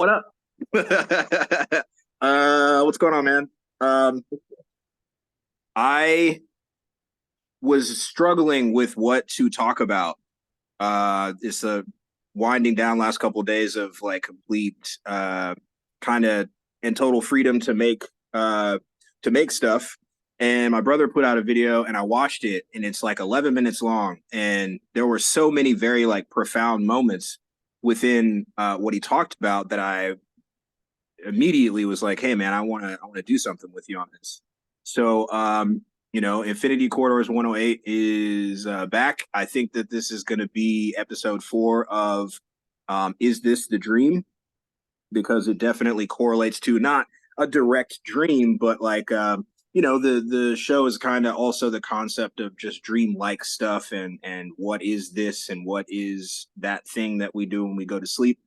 What up? What's going on, man? I was struggling with what to talk about. It's a winding down last couple of days of like complete kind of and total freedom to make stuff. And my brother put out a video and I watched it and it's like 11 minutes long. And there were so many very like profound moments within what he talked about that I immediately was like, hey man, I want to do something with you on this. So Infinity Corridors 108 is back. I think that this is going to be episode 4 of Is This the Dream? Because it definitely correlates to not a direct dream, but like the show is kind of also the concept of just dream-like stuff and what is this and what is that thing that we do when we go to sleep.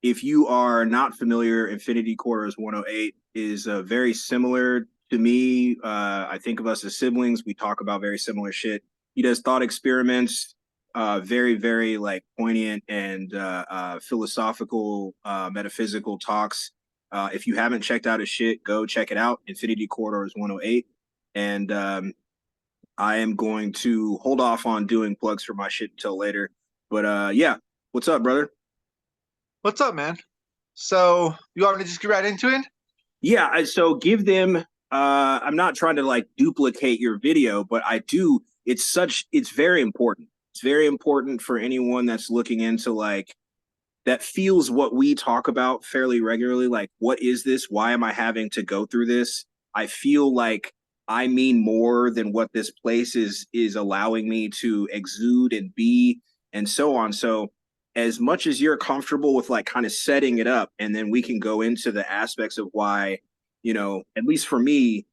If you are not familiar, Infinity Corridors 108 is very similar to me. I think of us as siblings. We talk about very similar shit. He does thought experiments, very, very like poignant and philosophical, metaphysical talks. If you haven't checked out his shit, go check it out. Infinity Corridors 108. And I am going to hold off on doing plugs for my shit until later. But yeah, what's up, brother? What's up, man? So you want me to just get right into it? Yeah, so give them I'm not trying to like duplicate your video, but I do it's very important. It's very important for anyone that's looking into like that feels what we talk about fairly regularly, like what is this? Why am I having to go through this? I feel like I mean more than what this place is allowing me to exude and be and so on. So as much as you're comfortable with like kind of setting it up, and then we can go into the aspects of why, at least for me,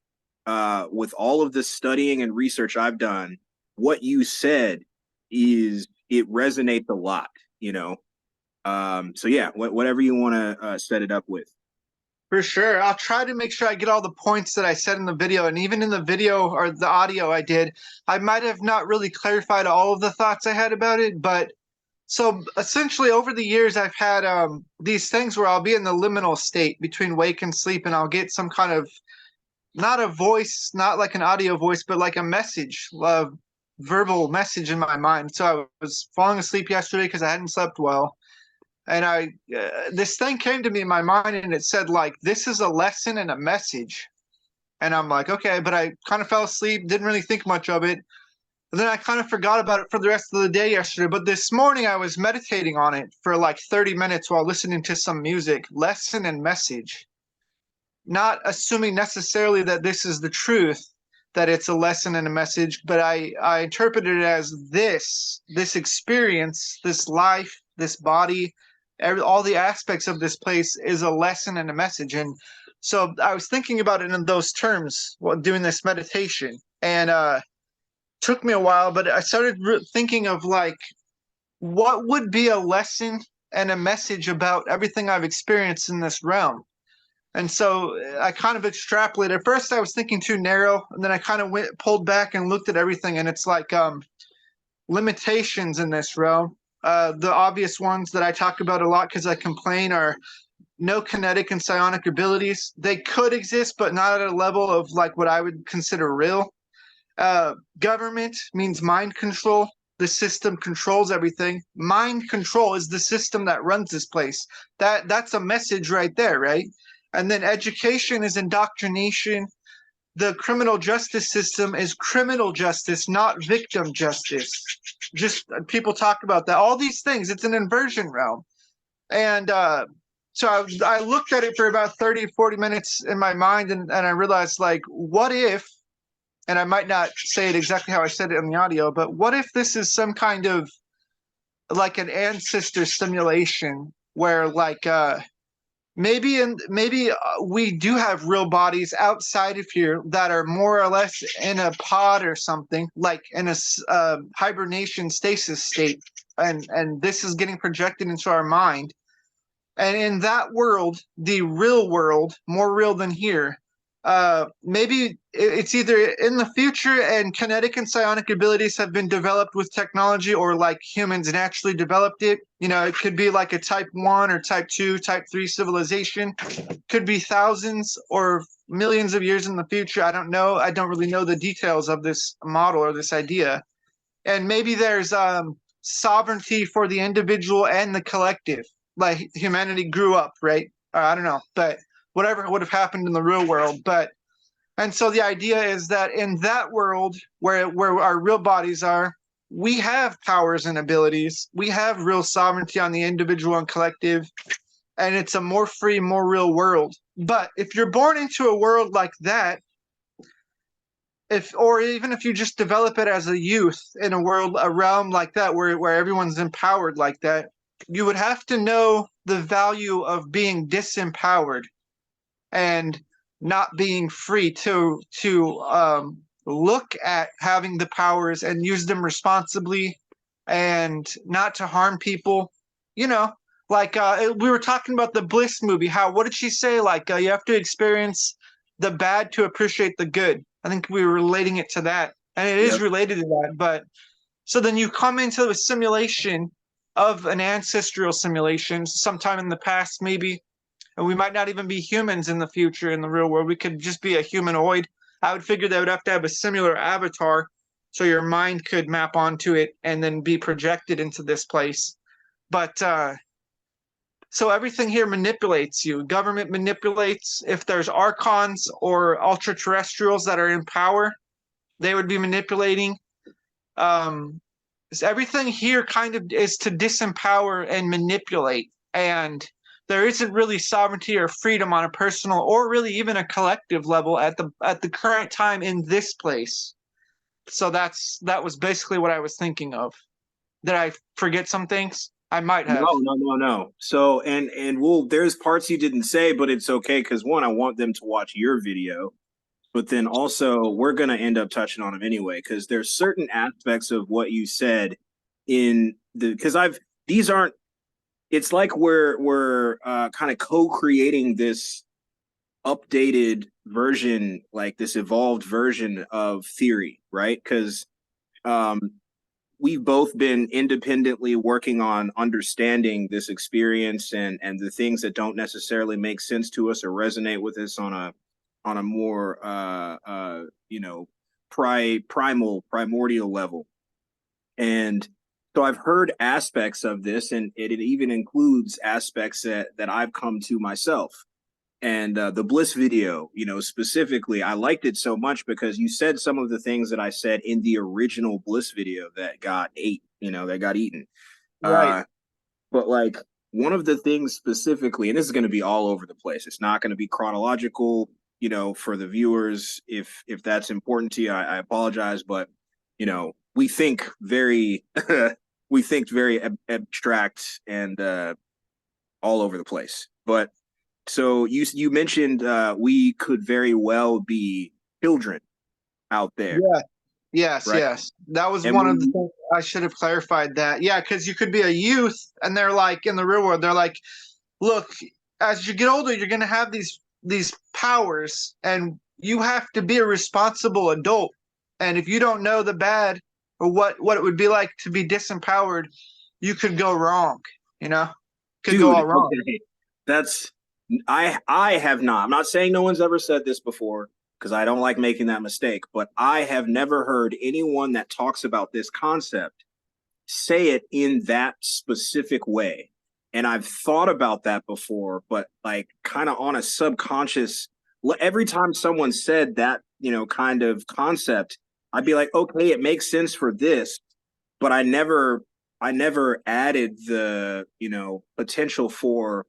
with all of the studying and research I've done, what you said is it resonates a lot, so yeah, whatever you want to set it up with. For sure. I'll try to make sure I get all the points that I said in the video. And even in the video or the audio I did, I might have not really clarified all of the thoughts I had about it. But so essentially, over the years, I've had these things where I'll be in the liminal state between wake and sleep, and I'll get some kind of not a voice, not like an audio voice, but like a message, a verbal message in my mind. So I was falling asleep yesterday because I hadn't slept well. And this thing came to me in my mind and it said like, this is a lesson and a message. And I'm like, okay, but I kind of fell asleep, didn't really think much of it. And then I kind of forgot about it for the rest of the day yesterday. But this morning I was meditating on it for like 30 minutes while listening to some music, lesson and message, not assuming necessarily that this is the truth, that it's a lesson and a message, but I interpreted it as this experience, this life, this body, all the aspects of this place is a lesson and a message. And so I was thinking about it in those terms while doing this meditation, and took me a while, but I started thinking of like, what would be a lesson and a message about everything I've experienced in this realm. And so I kind of extrapolated. At first I was thinking too narrow, and then I kind of pulled back and looked at everything, and it's like limitations in this realm. The obvious ones that I talk about a lot because I complain are no kinetic and psionic abilities. They could exist, but not at a level of like what I would consider real. Government means mind control. The system controls everything. Mind control is the system that runs this place. That's a message right there, right? And then education is indoctrination. The criminal justice system is criminal justice, not victim justice. Just people talk about that. All these things, it's an inversion realm. And so I looked at it for about 30, 40 minutes in my mind, and I realized, like, what if, and I might not say it exactly how I said it in the audio, but what if this is some kind of like an ancestor simulation where like maybe we do have real bodies outside of here that are more or less in a pod or something, like in a hibernation stasis state, and this is getting projected into our mind. And in that world, the real world, more real than here, maybe it's either in the future and kinetic and psionic abilities have been developed with technology, or like humans naturally developed it. You know, it could be like a type 1 or type 2, type 3 civilization. Could be thousands or millions of years in the future. I don't know. I don't really know the details of this model or this idea. And maybe there's sovereignty for the individual and the collective. Like humanity grew up, right? I don't know, but whatever would have happened in the real world. But and so the idea is that in that world where our real bodies are, we have powers and abilities. We have real sovereignty on the individual and collective, and it's a more free, more real world. But if you're born into a world like that, if or even if you just develop it as a youth in a realm like that where everyone's empowered like that, you would have to know the value of being disempowered and not being free to look at having the powers and use them responsibly and not to harm people. You know, like we were talking about the Bliss movie. How what did she say? Like you have to experience the bad to appreciate the good. I think we were relating it to that, and it is Yep. related to that. But so then you come into a simulation of an ancestral simulation sometime in the past, maybe, and we might not even be humans in the future in the real world. We could just be a humanoid. I would figure they would have to have a similar avatar so your mind could map onto it and then be projected into this place. But so everything here manipulates you. Government manipulates. If there's archons or ultra terrestrials that are in power, they would be manipulating. So everything here kind of is to disempower and manipulate. And there isn't really sovereignty or freedom on a personal or really even a collective level at the current time in this place. So that was basically what I was thinking of. Did I forget some things? I might have. No. So there's parts you didn't say, but it's okay because one, I want them to watch your video, but then also we're gonna end up touching on them anyway because there's certain aspects of what you said in the because I've these aren't. It's like we're kind of co-creating this updated version, like this evolved version of theory, right? Because um, we've both been independently working on understanding this experience and the things that don't necessarily make sense to us or resonate with us on a more primordial level. And so I've heard aspects of this, and it even includes aspects that I've come to myself. And the Bliss video, specifically, I liked it so much because you said some of the things that I said in the original Bliss video that got that got eaten. Right. But like one of the things specifically, and this is going to be all over the place. It's not going to be chronological, for the viewers. If that's important to you, I apologize, but we think very we think very abstract and all over the place. But so you mentioned we could very well be children out there, Yeah. Yes, right? yes. That was And one of the things I should have clarified that. Yeah, because you could be a youth and they're like in the real world, they're like, look, as you get older, you're gonna have these powers and you have to be a responsible adult. And if you don't know the bad or what it would be like to be disempowered, you could go wrong, could go dude, all wrong. okay, that's I have not. I'm not saying no one's ever said this before because I don't like making that mistake, but I have never heard anyone that talks about this concept say it in that specific way. And I've thought about that before, but like kind of on a subconscious, every time someone said that, kind of concept, I'd be like, okay, it makes sense for this, but I never added the, potential for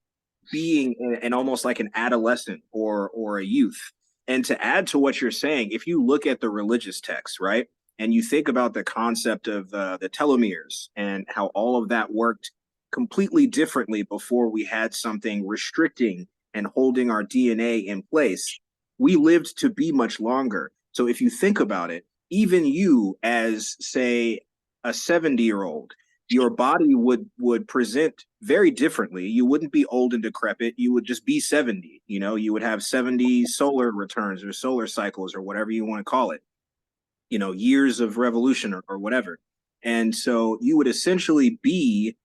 being an almost like an adolescent or a youth. And to add to what you're saying, if you look at the religious texts, right, and you think about the concept of the telomeres and how all of that worked completely differently before we had something restricting and holding our DNA in place, we lived to be much longer. So if you think about it, even you as, say, a 70-year-old, your body would present very differently. You wouldn't be old and decrepit. You would just be 70. You know, you would have 70 solar returns or solar cycles or whatever you want to call it. You know, years of revolution or whatever. And so you would essentially be,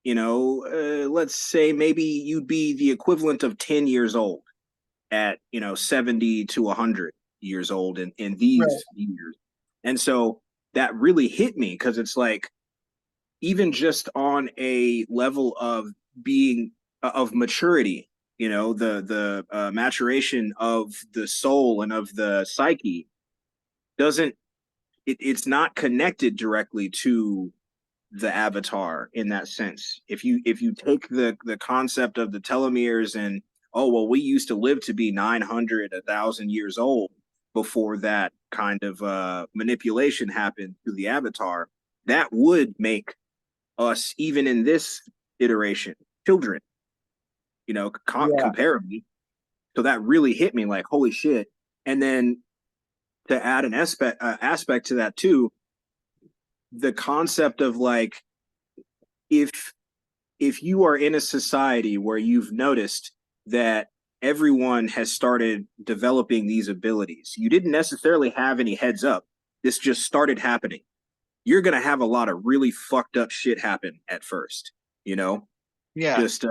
you know, let's say maybe you'd be the equivalent of 10 years old at, you know, 70 to 100 years old in Right. these years. And so that really hit me because it's like, even just on a level of being of maturity, you know, the maturation of the soul and of the psyche doesn't it's not connected directly to the avatar in that sense. If you take the concept of the telomeres and, oh well, we used to live to be 900 1,000 years old before that kind of manipulation happened to the avatar, that would make us, even in this iteration, children, you know, Yeah. comparably. So that really hit me like, holy shit. And then to add an aspect to that too, the concept of like, if you are in a society where you've noticed that everyone has started developing these abilities, you didn't necessarily have any heads up. This just started happening. You're going to have a lot of really fucked up shit happen at first, you know? Yeah. Just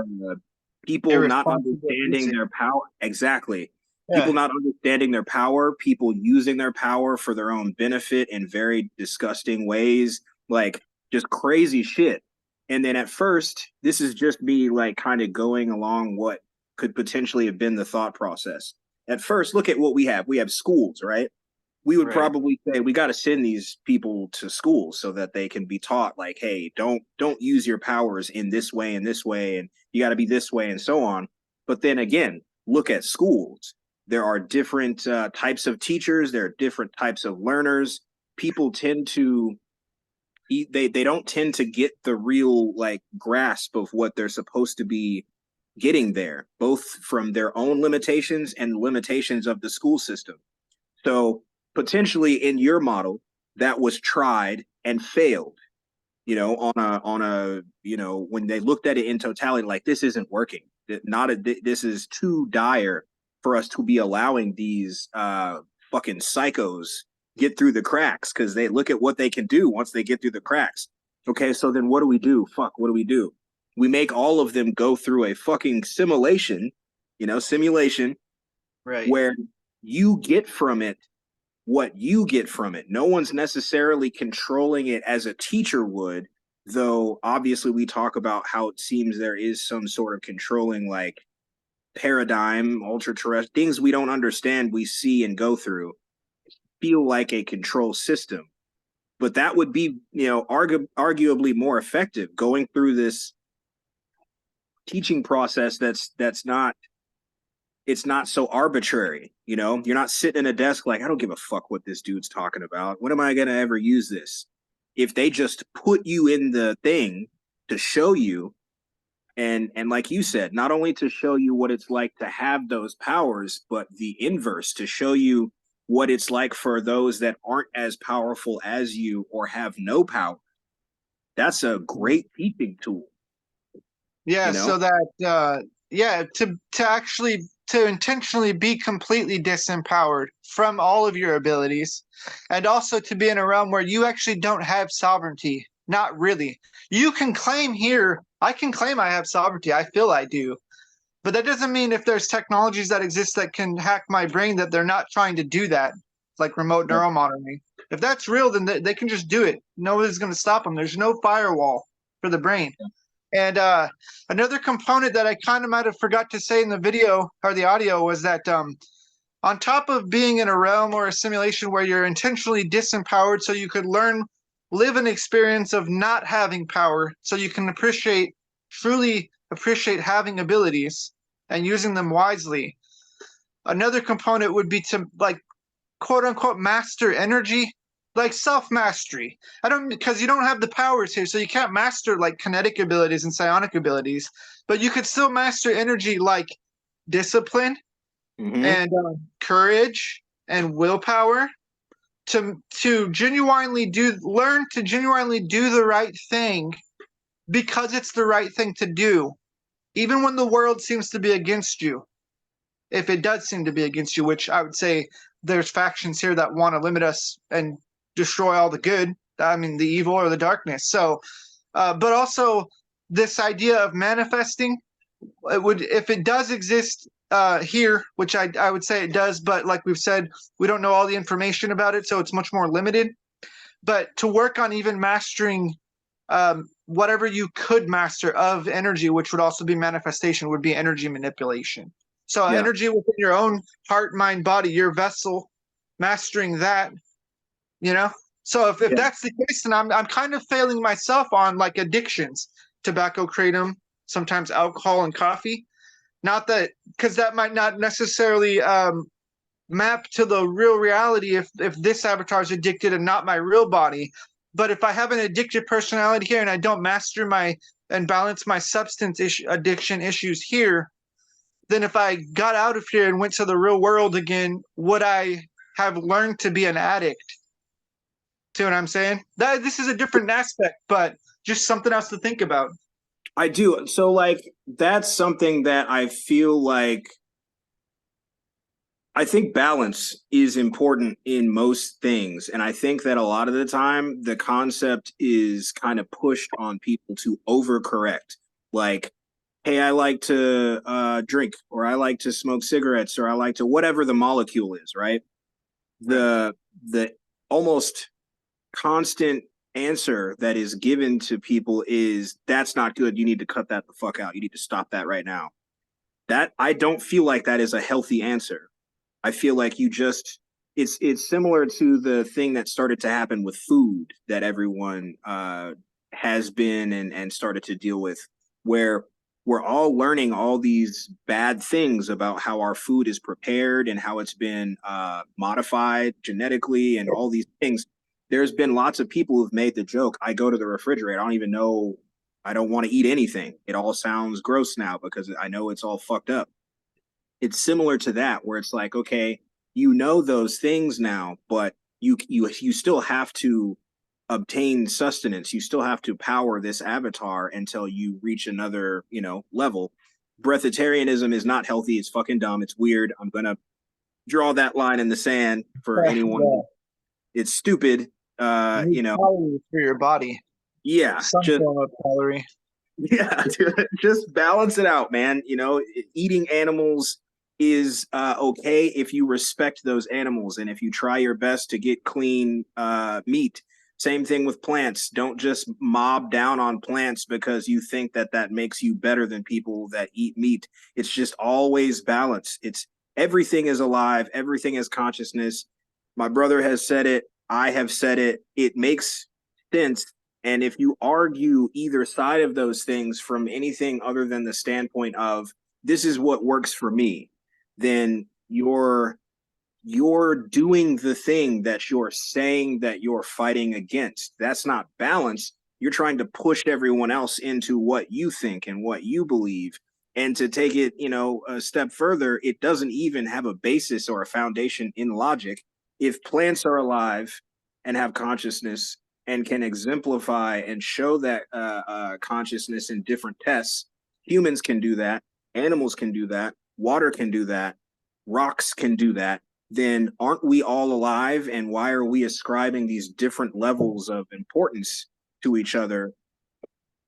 people not Irresponsible understanding usage. their power. Exactly. People Yeah. not understanding their power, people using their power for their own benefit in very disgusting ways, like just crazy shit. And then at first, this is just me like kind of going along what could potentially have been the thought process. At first, look at what we have. We have schools, right? We would Right. probably say we got to send these people to school so that they can be taught like, hey, don't use your powers in this way and this way, and you got to be this way and so on. But then again, look at schools. There are different types of teachers. There are different types of learners. People tend to they don't tend to get the real like grasp of what they're supposed to be getting there, both from their own limitations and limitations of the school system. So potentially in your model, that was tried and failed. You know, on a you know, when they looked at it in totality, like this isn't working. Not a this is too dire for us to be allowing these fucking psychos get through the cracks because they look at what they can do once they get through the cracks. Okay, so then what do we do? Fuck, what do we do? We make all of them go through a fucking simulation, you know, simulation Right. where you get from it what you get from it. No one's necessarily controlling it as a teacher would, though obviously we talk about how it seems there is some sort of controlling like paradigm, ultra terrestrial things we don't understand, we see and go through, feel like a control system. But that would be, you know, arguably more effective going through this teaching process that's not it's not so arbitrary. You know, you're not sitting at a desk like, I don't give a fuck what this dude's talking about. When am I going to ever use this? If they just put you in the thing to show you, and like you said, not only to show you what it's like to have those powers, but the inverse to show you what it's like for those that aren't as powerful as you or have no power. That's a great teaching tool, Yeah, you know? so that yeah, to actually to intentionally be completely disempowered from all of your abilities, and also to be in a realm where you actually don't have sovereignty. Not really. You can claim here, I can claim I have sovereignty. I feel I do. But that doesn't mean if there's technologies that exist that can hack my brain that they're not trying to do that, like remote neuromonitoring. If that's real, then they can just do it. Nobody's going to stop them. There's no firewall for the brain. And another component that I kind of might have forgot to say in the video or the audio was that on top of being in a realm or a simulation where you're intentionally disempowered so you could live an experience of not having power so you can truly appreciate having abilities and using them wisely. Another component would be to like quote unquote master energy, like self mastery. I don't because you don't have the powers here, so you can't master like kinetic abilities and psionic abilities, but you could still master energy like discipline Mm-hmm. and courage and willpower to genuinely learn to genuinely do the right thing because it's the right thing to do, even when the world seems to be against you. If it does seem to be against you, which I would say there's factions here that want to limit us and destroy all the good. I mean, the evil or the darkness. So, but also this idea of manifesting, it would, if it does exist here, which I would say it does, but like we've said, we don't know all the information about it, so it's much more limited. But to work on even mastering whatever you could master of energy, which would also be manifestation, would be energy manipulation. So Yeah. energy within your own heart, mind, body, your vessel, mastering that, you know. So if Yeah. that's the case, then I'm kind of failing myself on like addictions, tobacco, kratom, sometimes alcohol and coffee. Not that, because that might not necessarily map to the real reality if this avatar is addicted and not my real body. But if I have an addicted personality here and I don't master my and balance my substance addiction issues here, then if I got out of here and went to the real world again, would I have learned to be an addict? See what I'm saying? That this is a different aspect, but just something else to think about. I do. So like that's something that I feel like I think balance is important in most things. And I think that a lot of the time the concept is kind of pushed on people to overcorrect. Like, hey, I like to drink, or I like to smoke cigarettes, or I like to whatever the molecule is, right? Right. The almost constant answer that is given to people is that's not good. You need to cut that the fuck out. You need to stop that right now. That I don't feel like that is a healthy answer. I feel like you just it's similar to the thing that started to happen with food that everyone has been and started to deal with, where we're all learning all these bad things about how our food is prepared and how it's been modified genetically and all these things. There's been lots of people who've made the joke. I go to the refrigerator. I don't even know. I don't want to eat anything. It all sounds gross now because I know it's all fucked up. It's similar to that where it's like, okay, you know those things now, but you still have to obtain sustenance. You still have to power this avatar until you reach another, level. Breatharianism is not healthy. It's fucking dumb. It's weird. I'm gonna draw that line in the sand for anyone. Yeah. It's stupid. You need calories for your body. Yeah, Some just form of calorie. yeah, just balance it out, man. Eating animals is okay if you respect those animals and if you try your best to get clean meat. Same thing with plants. Don't just mob down on plants because you think that that makes you better than people that eat meat. It's just always balance. It's everything is alive, everything is consciousness. My brother has said it. I have said it. It makes sense, and if you argue either side of those things from anything other than the standpoint of this is what works for me, then you're doing the thing that you're saying that you're fighting against. That's not balance. You're trying to push everyone else into what you think and what you believe. And to take it, a step further, it doesn't even have a basis or a foundation in logic. If plants are alive and have consciousness and can exemplify and show that consciousness in different tests, humans can do that, animals can do that, water can do that, rocks can do that, then aren't we all alive? And why are we ascribing these different levels of importance to each other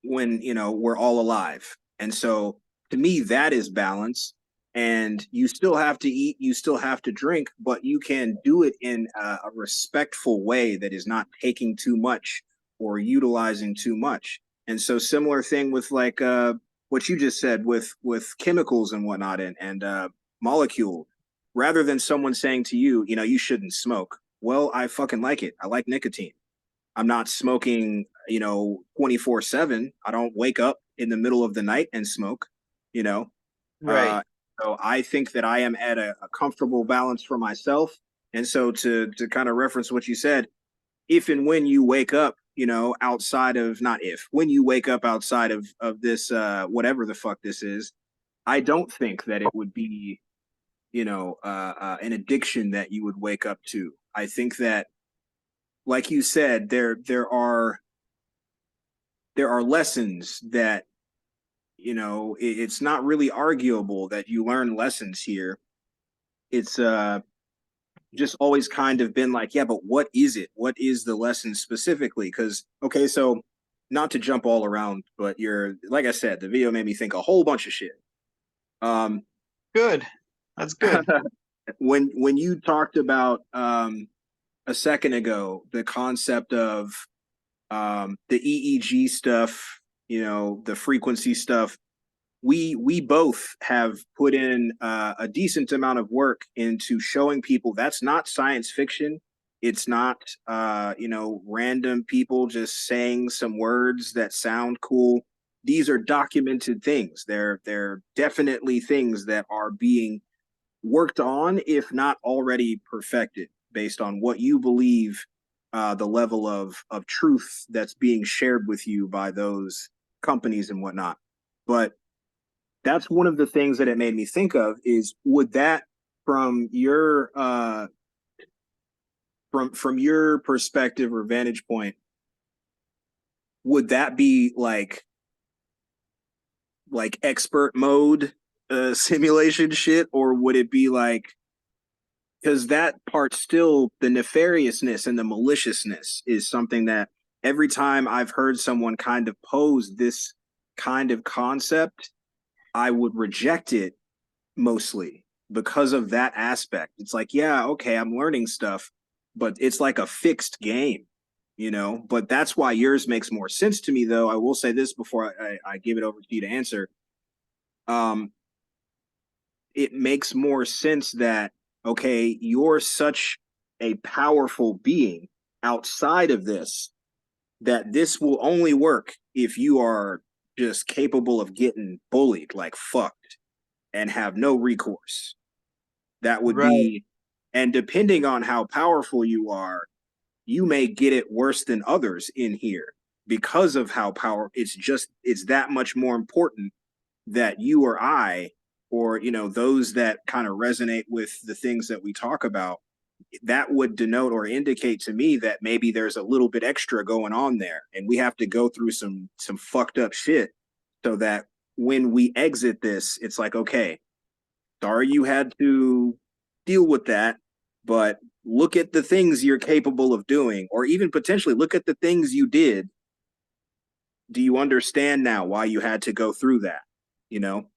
when, we're all alive? And so to me, that is balance. And you still have to eat, you still have to drink, but you can do it in a respectful way that is not taking too much or utilizing too much. And so similar thing with like what you just said with chemicals and whatnot and molecule, rather than someone saying to you, you shouldn't smoke. Well, I fucking like it. I like nicotine. I'm not smoking, 24/7. I don't wake up in the middle of the night and smoke, you know. Right. Uh, so I think that I am at a comfortable balance for myself. And so to kind of reference what you said, if and when you wake up, outside of not if, when you wake up outside of this whatever the fuck this is, I don't think that it would be an addiction that you would wake up to. I think that, like you said, there are there are lessons that, you know, it's not really arguable that you learn lessons here. It's just always kind of been like, yeah, but what is it? What is the lesson specifically? Because, okay, so not to jump all around, but you're, like I said, the video made me think a whole bunch of shit. Um, Good. That's good. when you talked about a second ago, the concept of the EEG stuff, you know, the frequency stuff, we both have put in a decent amount of work into showing people that's not science fiction. It's not you know, random people just saying some words that sound cool. These are documented things. They're definitely things that are being worked on, if not already perfected, based on what you believe, the level of truth that's being shared with you by those companies and whatnot. But that's one of the things that it made me think of is, would that, from your from your perspective or vantage point, would that be like expert mode simulation shit, or would it be like, because that part still, the nefariousness and the maliciousness is something that every time I've heard someone kind of pose this kind of concept, I would reject it mostly because of that aspect. It's like, yeah, okay, I'm learning stuff, but it's like a fixed game, you know? But that's why yours makes more sense to me, though. I will say this before I give it over to you to answer. Um, it makes more sense that, okay, you're such a powerful being outside of this, that this will only work if you are just capable of getting bullied like fucked and have no recourse. That would Right. be, and depending on how powerful you are, you may get it worse than others in here because of how power. It's that much more important that you or I, or, you know, those that kind of resonate with the things that we talk about, that would denote or indicate to me that maybe there's a little bit extra going on there, and we have to go through some fucked up shit so that when we exit this, it's like, okay, sorry you had to deal with that, but look at the things you're capable of doing, or even potentially look at the things you did. Do you understand now why you had to go through that? You know?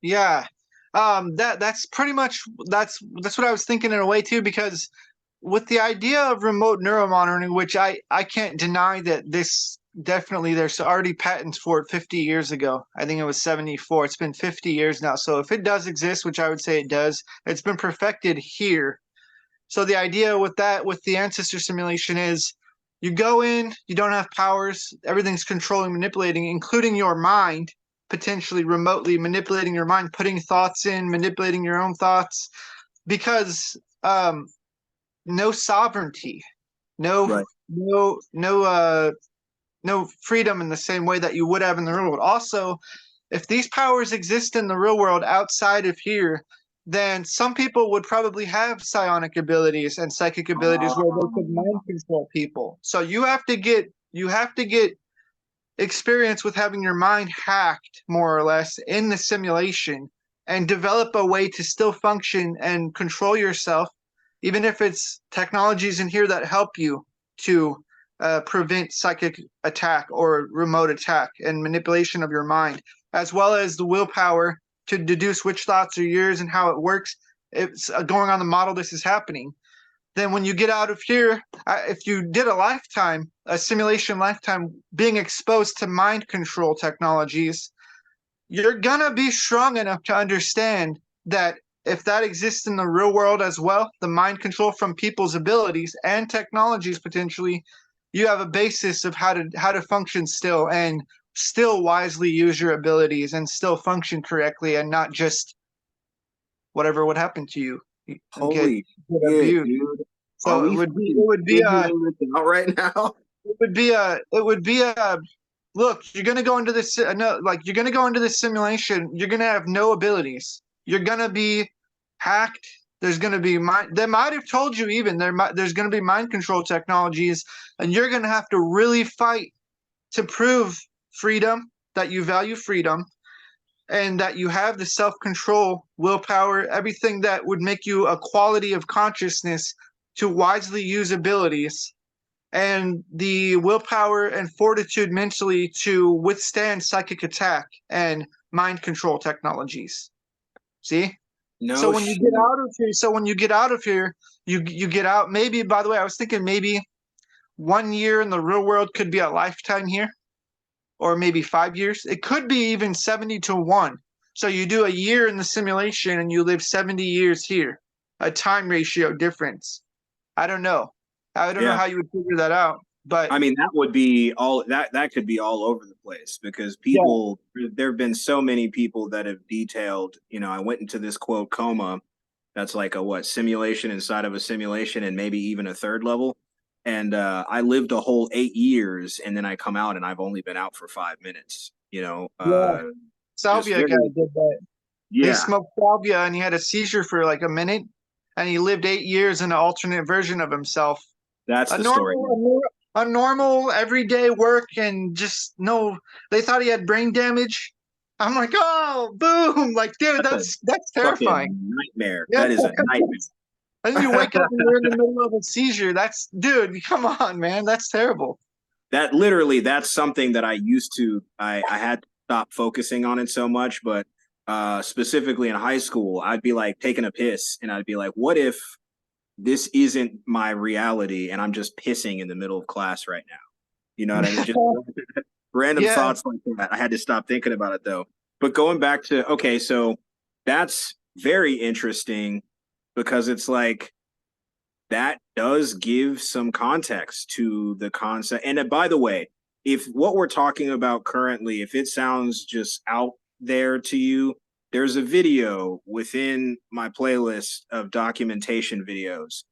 Yeah. That's pretty much that's what I was thinking in a way too, because with the idea of remote neuromonitoring, which I can't deny that this definitely there's already patents for it 50 years ago. I think it was 74. It's been 50 years now. So if it does exist, which I would say it does, it's been perfected here. So the idea with that, with the ancestor simulation, is you go in, you don't have powers, everything's controlling, manipulating, including your mind, potentially remotely manipulating your mind, putting thoughts in, manipulating your own thoughts, because no sovereignty, no Right. no no no freedom in the same way that you would have in the real world. Also, if these powers exist in the real world outside of here, then some people would probably have psionic abilities and psychic abilities where they could mind control people. So you have to get experience with having your mind hacked more or less in the simulation and develop a way to still function and control yourself, even if it's technologies in here that help you to prevent psychic attack or remote attack and manipulation of your mind, as well as the willpower to deduce which thoughts are yours and how it works. It's going on the model this is happening. Then when you get out of here, if you did a simulation lifetime being exposed to mind control technologies, you're gonna be strong enough to understand that if that exists in the real world as well, the mind control from people's abilities and technologies potentially, you have a basis of how to function still and still wisely use your abilities and still function correctly and not just whatever would happen to you and Holy get shit, abused. dude. Are So it we would be fucking figuring this out right now? look, you're gonna go into this no, like you're gonna go into this simulation, you're gonna have no abilities, you're gonna be hacked, there's gonna be mind, they might have told you even there's gonna be mind control technologies, and you're gonna have to really fight to prove freedom, that you value freedom, and that you have the self-control, willpower, everything that would make you a quality of consciousness to wisely use abilities, and the willpower and fortitude mentally to withstand psychic attack and mind control technologies. See? So No when you shit. get out of here, you get out. Maybe, by the way, I was thinking maybe 1 year in the real world could be a lifetime here, or maybe 5 years. It could be even 70 to 1. So you do a year in the simulation and you live 70 years here. A time ratio difference. I don't know. I don't know Yeah. how you would figure that out. But I mean, that would be all that could be all over the place because yeah, people, there have been so many people that have detailed, I went into this quote coma. That's like a what, simulation inside of a simulation and maybe even a third level. And I lived a whole 8 years and then I come out and I've only been out for 5 minutes, yeah. just Salvia guy very, did that. He yeah, smoked salvia and he had a seizure for like a minute, and he lived 8 years in an alternate version of himself. that's A the story. normal everyday work, and just no. They thought he had brain damage. I'm like, oh, boom! Like, dude, That's a that's terrifying. fucking nightmare. Yeah. That is a nightmare. And then you wake up and you're in the middle of a seizure. That's, dude, come on, man. That's terrible. That literally, that's something that I used to, I had to stop focusing on it so much, but specifically in high school, I'd be like taking a piss and I'd be like, what if this isn't my reality and I'm just pissing in the middle of class right now? You know what I mean? Just random Yeah. thoughts like that. I had to stop thinking about it though. But going back to, okay, so that's very interesting because it's like, that does give some context to the concept. And by the way, if what we're talking about currently, if it sounds just out there to you, there's a video within my playlist of documentation videos.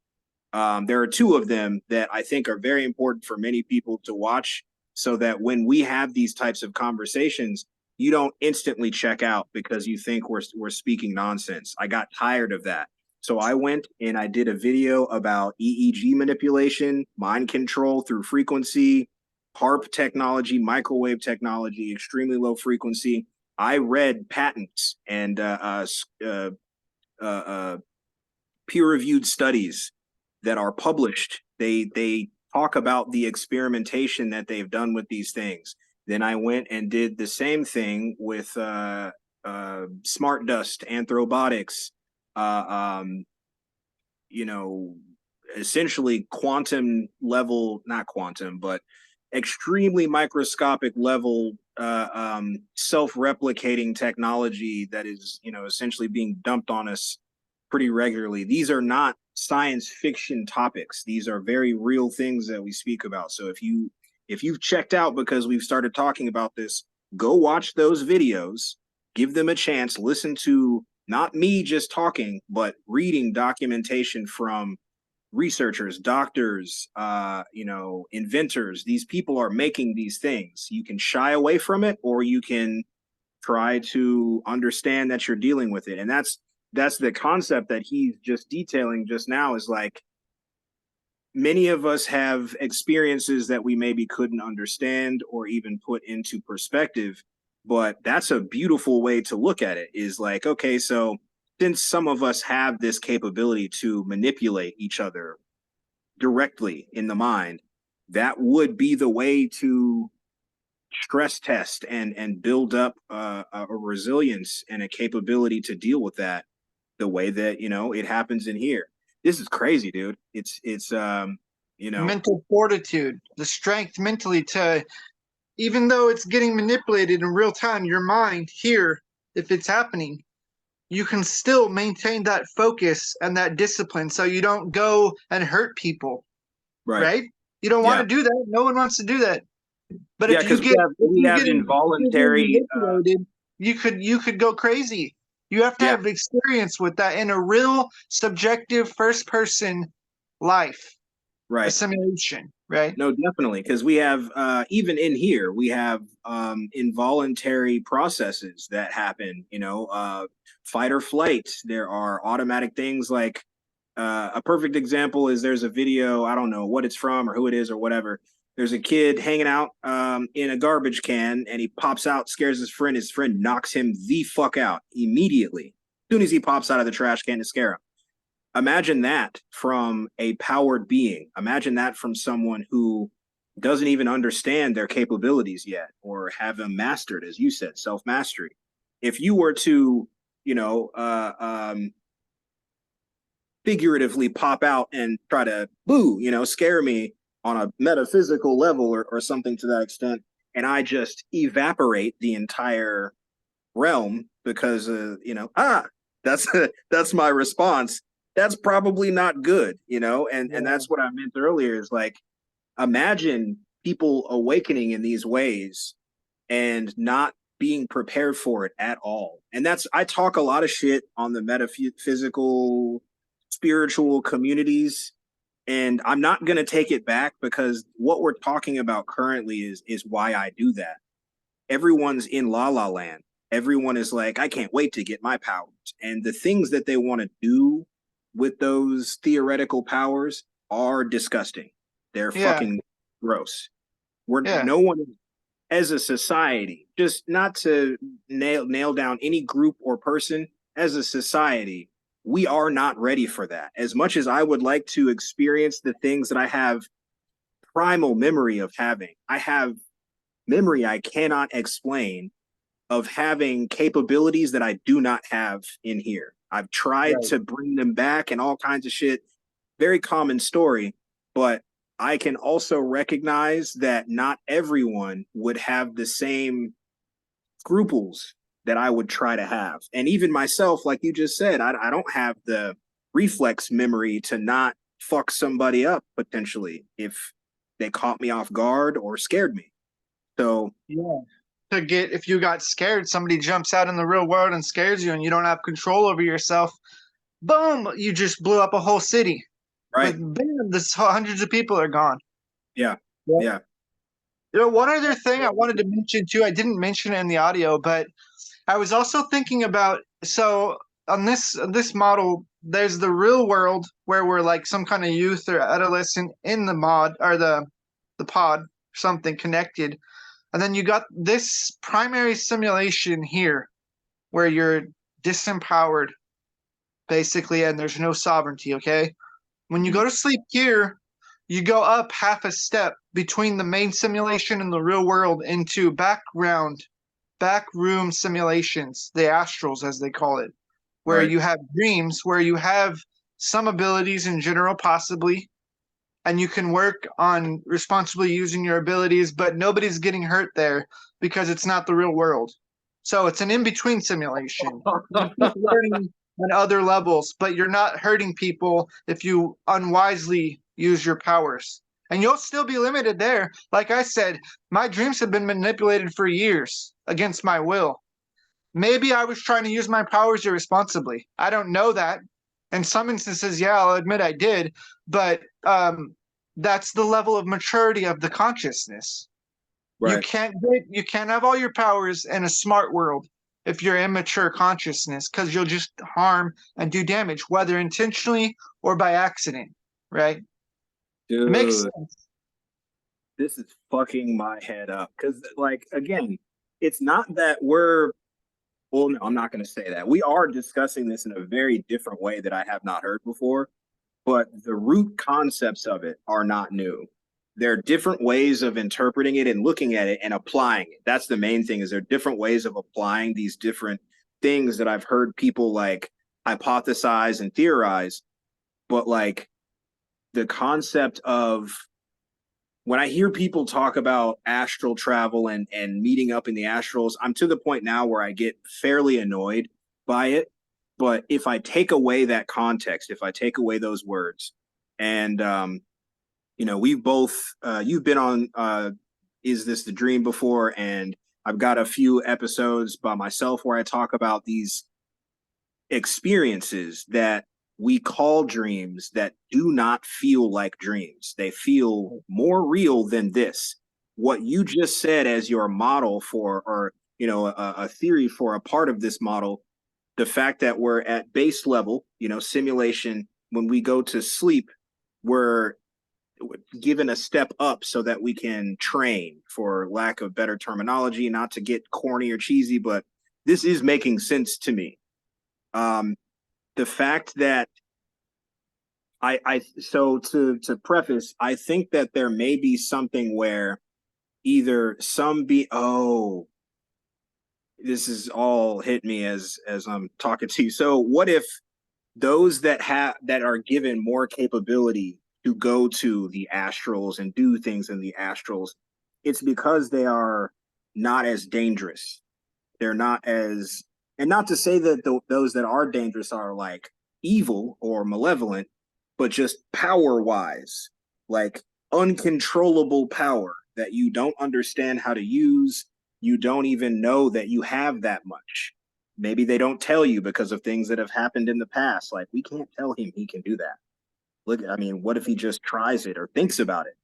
There are two of them that I think are very important for many people to watch so that when we have these types of conversations, you don't instantly check out because you think we're speaking nonsense. I got tired of that. So I went and I did a video about EEG manipulation, mind control through frequency, HARP technology, microwave technology, extremely low frequency. I read patents and peer-reviewed studies that are published. They talk about the experimentation that they've done with these things. Then I went and did the same thing with smart dust, anthrobotics, uh, um, you know, essentially quantum level, not quantum, but extremely microscopic level self-replicating technology that is, essentially being dumped on us pretty regularly. These are not science fiction topics. These are very real things that we speak about. So if you've checked out because we've started talking about this, go watch those videos, give them a chance, listen to not me just talking, but reading documentation from researchers, doctors, inventors. These people are making these things. You can shy away from it, or you can try to understand that you're dealing with it. And that's the concept that he's just detailing just now, is like, many of us have experiences that we maybe couldn't understand or even put into perspective. But that's a beautiful way to look at it, is like, okay, so since some of us have this capability to manipulate each other directly in the mind, that would be the way to stress test and build up a resilience and a capability to deal with that the way that it happens in here. This is crazy, dude. It's Mental fortitude, the strength mentally to, even though it's getting manipulated in real time, your mind here, if it's happening, you can still maintain that focus and that discipline so you don't go and hurt people, right. right? You don't want Yeah. to do that. No one wants to do that. But Yeah, if you because get we have involuntary manipulated, you could go crazy. You have to yeah, have experience with that in a real subjective first person life, a right. simulation, right? No, definitely, because we have even in here we have involuntary processes that happen. Fight or flight. There are automatic things like a perfect example is there's a video, I don't know what it's from or who it is or whatever, There's a kid hanging out in a garbage can, and he pops out, scares his friend. His friend knocks him the fuck out immediately. As soon as he pops out of the trash can to scare him. Imagine that from a powered being. Imagine that from someone who doesn't even understand their capabilities yet or have them mastered, as you said, self mastery. If you were to, you know, figuratively pop out and try to boo, scare me on a metaphysical level or something to that extent, and I just evaporate the entire realm because, that's that's my response. That's probably not good, and that's what I meant earlier is like, imagine people awakening in these ways and not being prepared for it at all. And that's, I talk a lot of shit on the metaphysical, spiritual communities, and I'm not going to take it back because what we're talking about currently is why I do that. Everyone's in la la land. Everyone is like, I can't wait to get my powers. And the things that they want to do with those theoretical powers are disgusting. They're fucking gross. No one as a society, just not to nail down any group or person, as a society, we are not ready for that. As much as I would like to experience the things that I have primal memory of having, I have memory I cannot explain of having capabilities that I do not have in here. I've tried to bring them back and all kinds of shit. Very common story, but I can also recognize that not everyone would have the same scruples that I would try to have. And even myself, like you just said, I don't have the reflex memory to not fuck somebody up potentially if they caught me off guard or scared me. So if you got scared, somebody jumps out in the real world and scares you and you don't have control over yourself, boom, you just blew up a whole city. Right. But bam, this hundreds of people are gone. Yeah. One other thing I wanted to mention too, I didn't mention it in the audio, but I was also thinking about, so on this model, there's the real world where we're like some kind of youth or adolescent in the mod or the pod, something connected. And then you got this primary simulation here where you're disempowered basically, and there's no sovereignty, okay? When you go to sleep here, you go up half a step between the main simulation and the real world into back room simulations, the astrals as they call it, where you have dreams, where you have some abilities in general, possibly, and you can work on responsibly using your abilities, but nobody's getting hurt there because it's not the real world. So it's an in-between simulation. You keep learning on other levels, but you're not hurting people if you unwisely use your powers. And you'll still be limited there. Like I said, my dreams have been manipulated for years against my will. Maybe I was trying to use my powers irresponsibly. I don't know that. In some instances, yeah, I'll admit I did, but that's the level of maturity of the consciousness. Right. You can't have all your powers in a smart world if you're immature consciousness, because you'll just harm and do damage, whether intentionally or by accident, right? Dude, it makes sense. This is fucking my head up because, like, again, it's not that we're. Well, no, I'm not going to say that. We are discussing this in a very different way that I have not heard before, but the root concepts of it are not new. There are different ways of interpreting it and looking at it and applying it. That's the main thing, is there are different ways of applying these different things that I've heard people like hypothesize and theorize. But like the concept of, when I hear people talk about astral travel and meeting up in the astrals, I'm to the point now where I get fairly annoyed by it. But if I take away that context, if I take away those words, and we've both, you've been on Is This the Dream before, and I've got a few episodes by myself where I talk about these experiences that we call dreams that do not feel like dreams. They feel more real than this. What you just said as your model for, or a theory for a part of this model, the fact that we're at base level, simulation, when we go to sleep, we're given a step up so that we can train, for lack of better terminology, not to get corny or cheesy, but this is making sense to me. The fact that so to preface, I think that there may be something where either this is all hit me as I'm talking to you. So what if those that are given more capability to go to the astrals and do things in the astrals, it's because they are not as dangerous. They're not as, and not to say that those that are dangerous are like evil or malevolent, but just power wise, like uncontrollable power that you don't understand how to use. You don't even know that you have that much. Maybe they don't tell you because of things that have happened in the past. Like, we can't tell him he can do that. Look, I mean, what if he just tries it or thinks about it?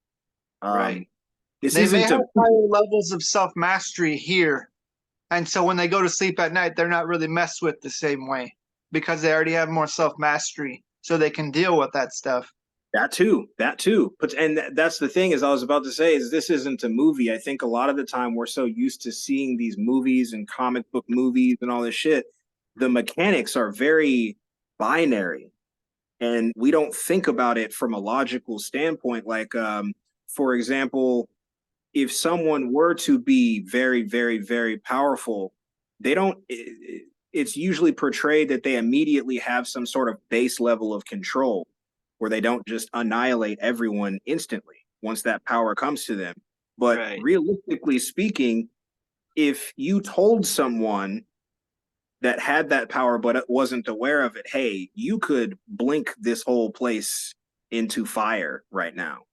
Right. This They may isn't have a higher levels of self-mastery here. And so when they go to sleep at night, they're not really messed with the same way because they already have more self-mastery. So they can deal with that stuff. That too, but and that's the thing, is I was about to say, is this isn't a movie. I think a lot of the time we're so used to seeing these movies and comic book movies and all this shit, the mechanics are very binary, and we don't think about it from a logical standpoint. Like, for example, if someone were to be very, very, very powerful, they don't. It's usually portrayed that they immediately have some sort of base level of control, where they don't just annihilate everyone instantly once that power comes to them. But Right. realistically speaking, if you told someone that had that power but wasn't aware of it, hey, you could blink this whole place into fire right now,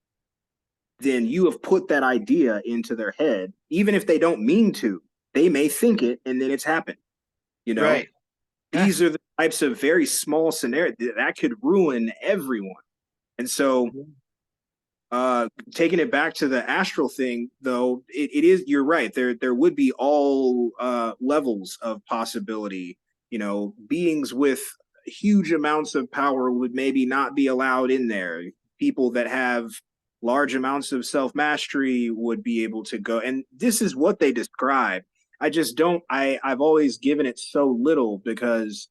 then you have put that idea into their head. Even if they don't mean to, they may think it, and then it's happened. You know, Right. Yeah. these are the types of very small scenarios that could ruin everyone. And so, taking it back to the astral thing, though, it is, you're right. There would be all levels of possibility. You know, beings with huge amounts of power would maybe not be allowed in there. People that have large amounts of self mastery would be able to go. And this is what they describe. I just don't. I've always given it so little because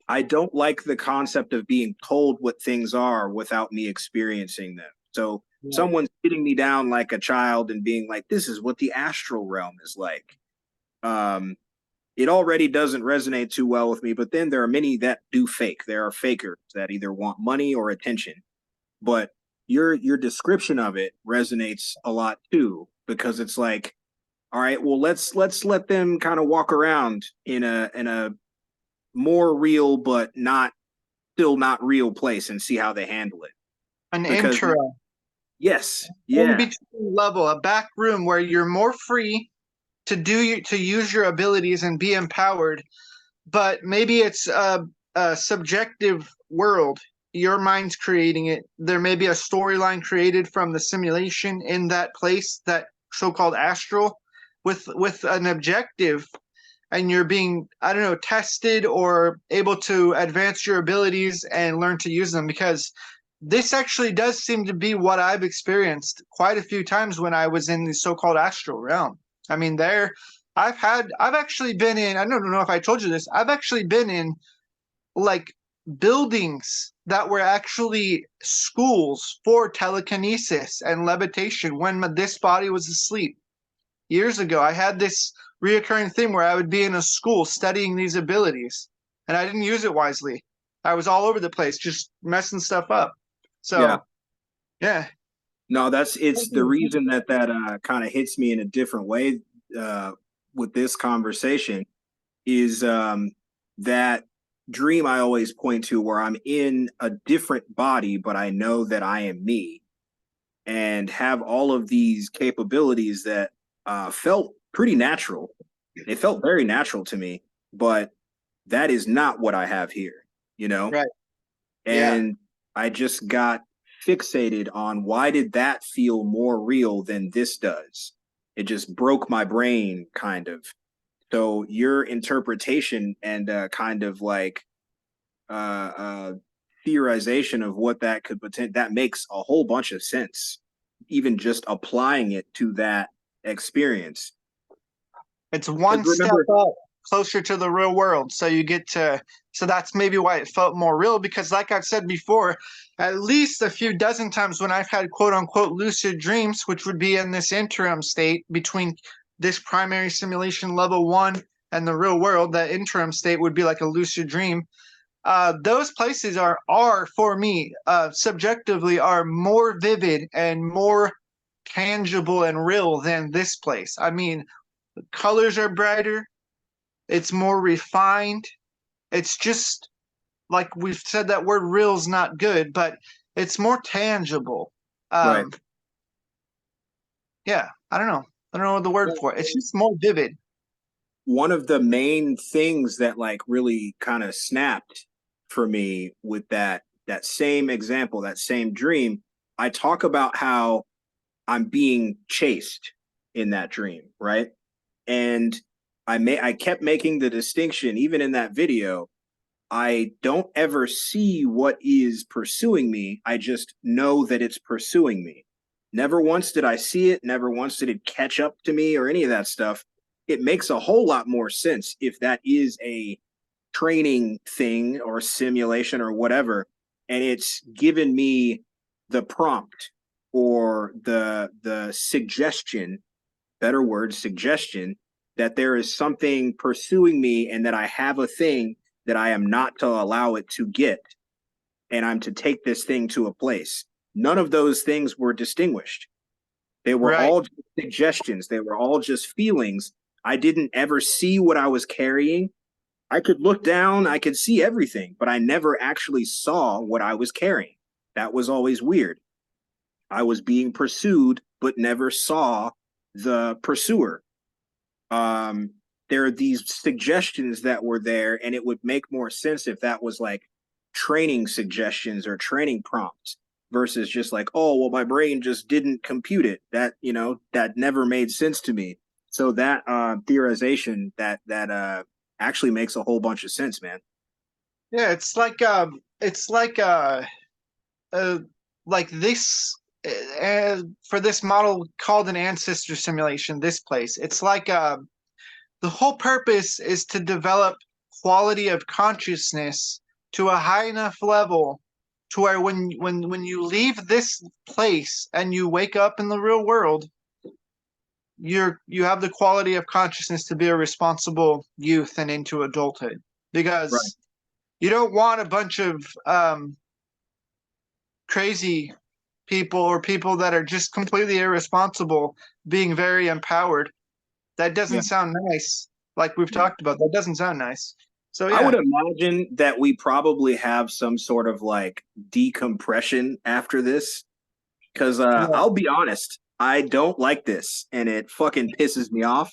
I don't like the concept of being told what things are without me experiencing them. So Yeah. someone sitting me down like a child and being like, "This is what the astral realm is like." Um, it already doesn't resonate too well with me. But then there are many that do fake. There are fakers that either want money or attention. But your description of it resonates a lot too, because it's like, all right, well, let's let them kind of walk around in a more real but not still not real place and see how they handle it. An Because intro. yes, In yeah, between level, a back room where you're more free to use your abilities and be empowered, but maybe it's a subjective world. Your mind's creating it. There may be a storyline created from the simulation in that place, that so-called astral, with an objective, and you're being, I don't know, tested or able to advance your abilities and learn to use them. Because this actually does seem to be what I've experienced quite a few times when I was in the so-called astral realm. I mean, I've actually been in, I don't know if I told you this, I've actually been in like buildings that were actually schools for telekinesis and levitation when this body was asleep. Years ago, I had this reoccurring thing where I would be in a school studying these abilities, and I didn't use it wisely. I was all over the place, just messing stuff up. yeah. So, yeah. No, it's the reason that kind of hits me in a different way uh, with this conversation is that dream I always point to, where I'm in a different body, but I know that I am me and have all of these capabilities that felt pretty natural. It felt very natural to me, but that is not what I have here, you know? Right. Yeah. And I just got fixated on, why did that feel more real than this does? It just broke my brain, kind of. So your interpretation and kind of like uh, uh, theorization of what that could potentially, that makes a whole bunch of sense, even just applying it to that experience. It's Because one step remember, up closer to the real world. So you get to, so that's maybe why it felt more real. Because, like I've said before, at least a few dozen times when I've had quote unquote lucid dreams, which would be in this interim state between this primary simulation level 1 and the real world, that interim state would be like a lucid dream. Those places are for me, subjectively, are more vivid and more tangible and real than this place. I mean, the colors are brighter, it's more refined. It's just like we've said, that word real is not good, but it's more tangible. right. Um, yeah, I don't know. I don't know the word for it. It's just more vivid. One of the main things that like really kind of snapped for me with that same example, that same dream, I talk about how I'm being chased in that dream, right? And I kept making the distinction even in that video. I don't ever see what is pursuing me. I just know that it's pursuing me. Never once did I see it. Never once did it catch up to me or any of that stuff. It makes a whole lot more sense if that is a training thing or simulation or whatever, and it's given me the prompt or the suggestion, better word, suggestion, that there is something pursuing me and that I have a thing that I am not to allow it to get, and I'm to take this thing to a place. None of those things were distinguished. They were Right. all just suggestions. They were all just feelings. I didn't ever see what I was carrying. I could look down, I could see everything, but I never actually saw what I was carrying. That was always weird. I was being pursued, but never saw the pursuer. Um, there are these suggestions that were there, and it would make more sense if that was like training suggestions or training prompts versus just like, oh, well, my brain just didn't compute it. That, that never made sense to me. So that theorization that actually makes a whole bunch of sense, man. Yeah, it's uh like this for this model called an ancestor simulation, this place. It's like the whole purpose is to develop quality of consciousness to a high enough level to where when you leave this place and you wake up in the real world, you have the quality of consciousness to be a responsible youth and into adulthood. Right. Because you don't want a bunch of crazy people or people that are just completely irresponsible being very empowered. That Yeah. doesn't sound nice. Like we've talked about, that doesn't sound nice. So I would yeah, imagine that we probably have some sort of like decompression after this. Because yeah, I'll be honest, I don't like this and it fucking pisses me off.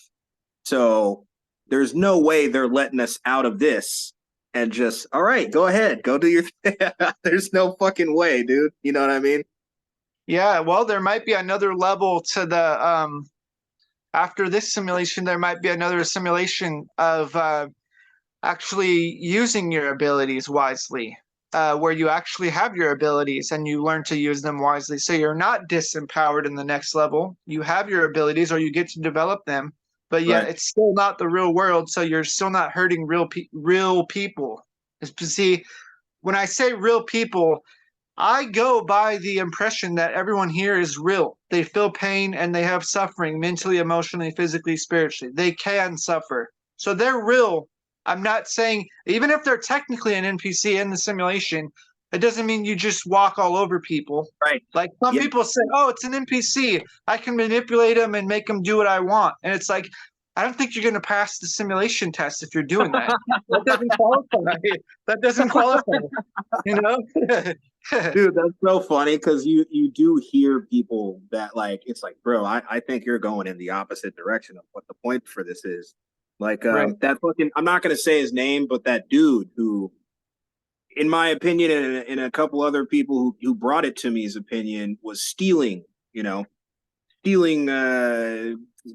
So there's no way they're letting us out of this and just, all right, go ahead, go do your thing. There's no fucking way, dude. You know what I mean? yeah. Well, there might be another level to the after this simulation. There might be another simulation of actually using your abilities wisely, where you actually have your abilities and you learn to use them wisely. So you're not disempowered in the next level. You have your abilities, or you get to develop them, but yet Right. it's still not the real world. So you're still not hurting real people. See, when I say real people, I go by the impression that everyone here is real. They feel pain and they have suffering mentally, emotionally, physically, spiritually. They can suffer. So they're real. I'm not saying, even if they're technically an NPC in the simulation, it doesn't mean you just walk all over people. Right. Like some Yeah. people say, oh, it's an NPC. I can manipulate them and make them do what I want. And it's like, I don't think you're going to pass the simulation test if you're doing that. That doesn't qualify. That doesn't qualify, you know? Dude, that's so funny because you do hear people that like it's like, bro, I think you're going in the opposite direction of what the point for this is. Like Right. that fucking I'm not gonna say his name, but that dude who, in my opinion, and a couple other people who brought it to me's opinion, was stealing, stealing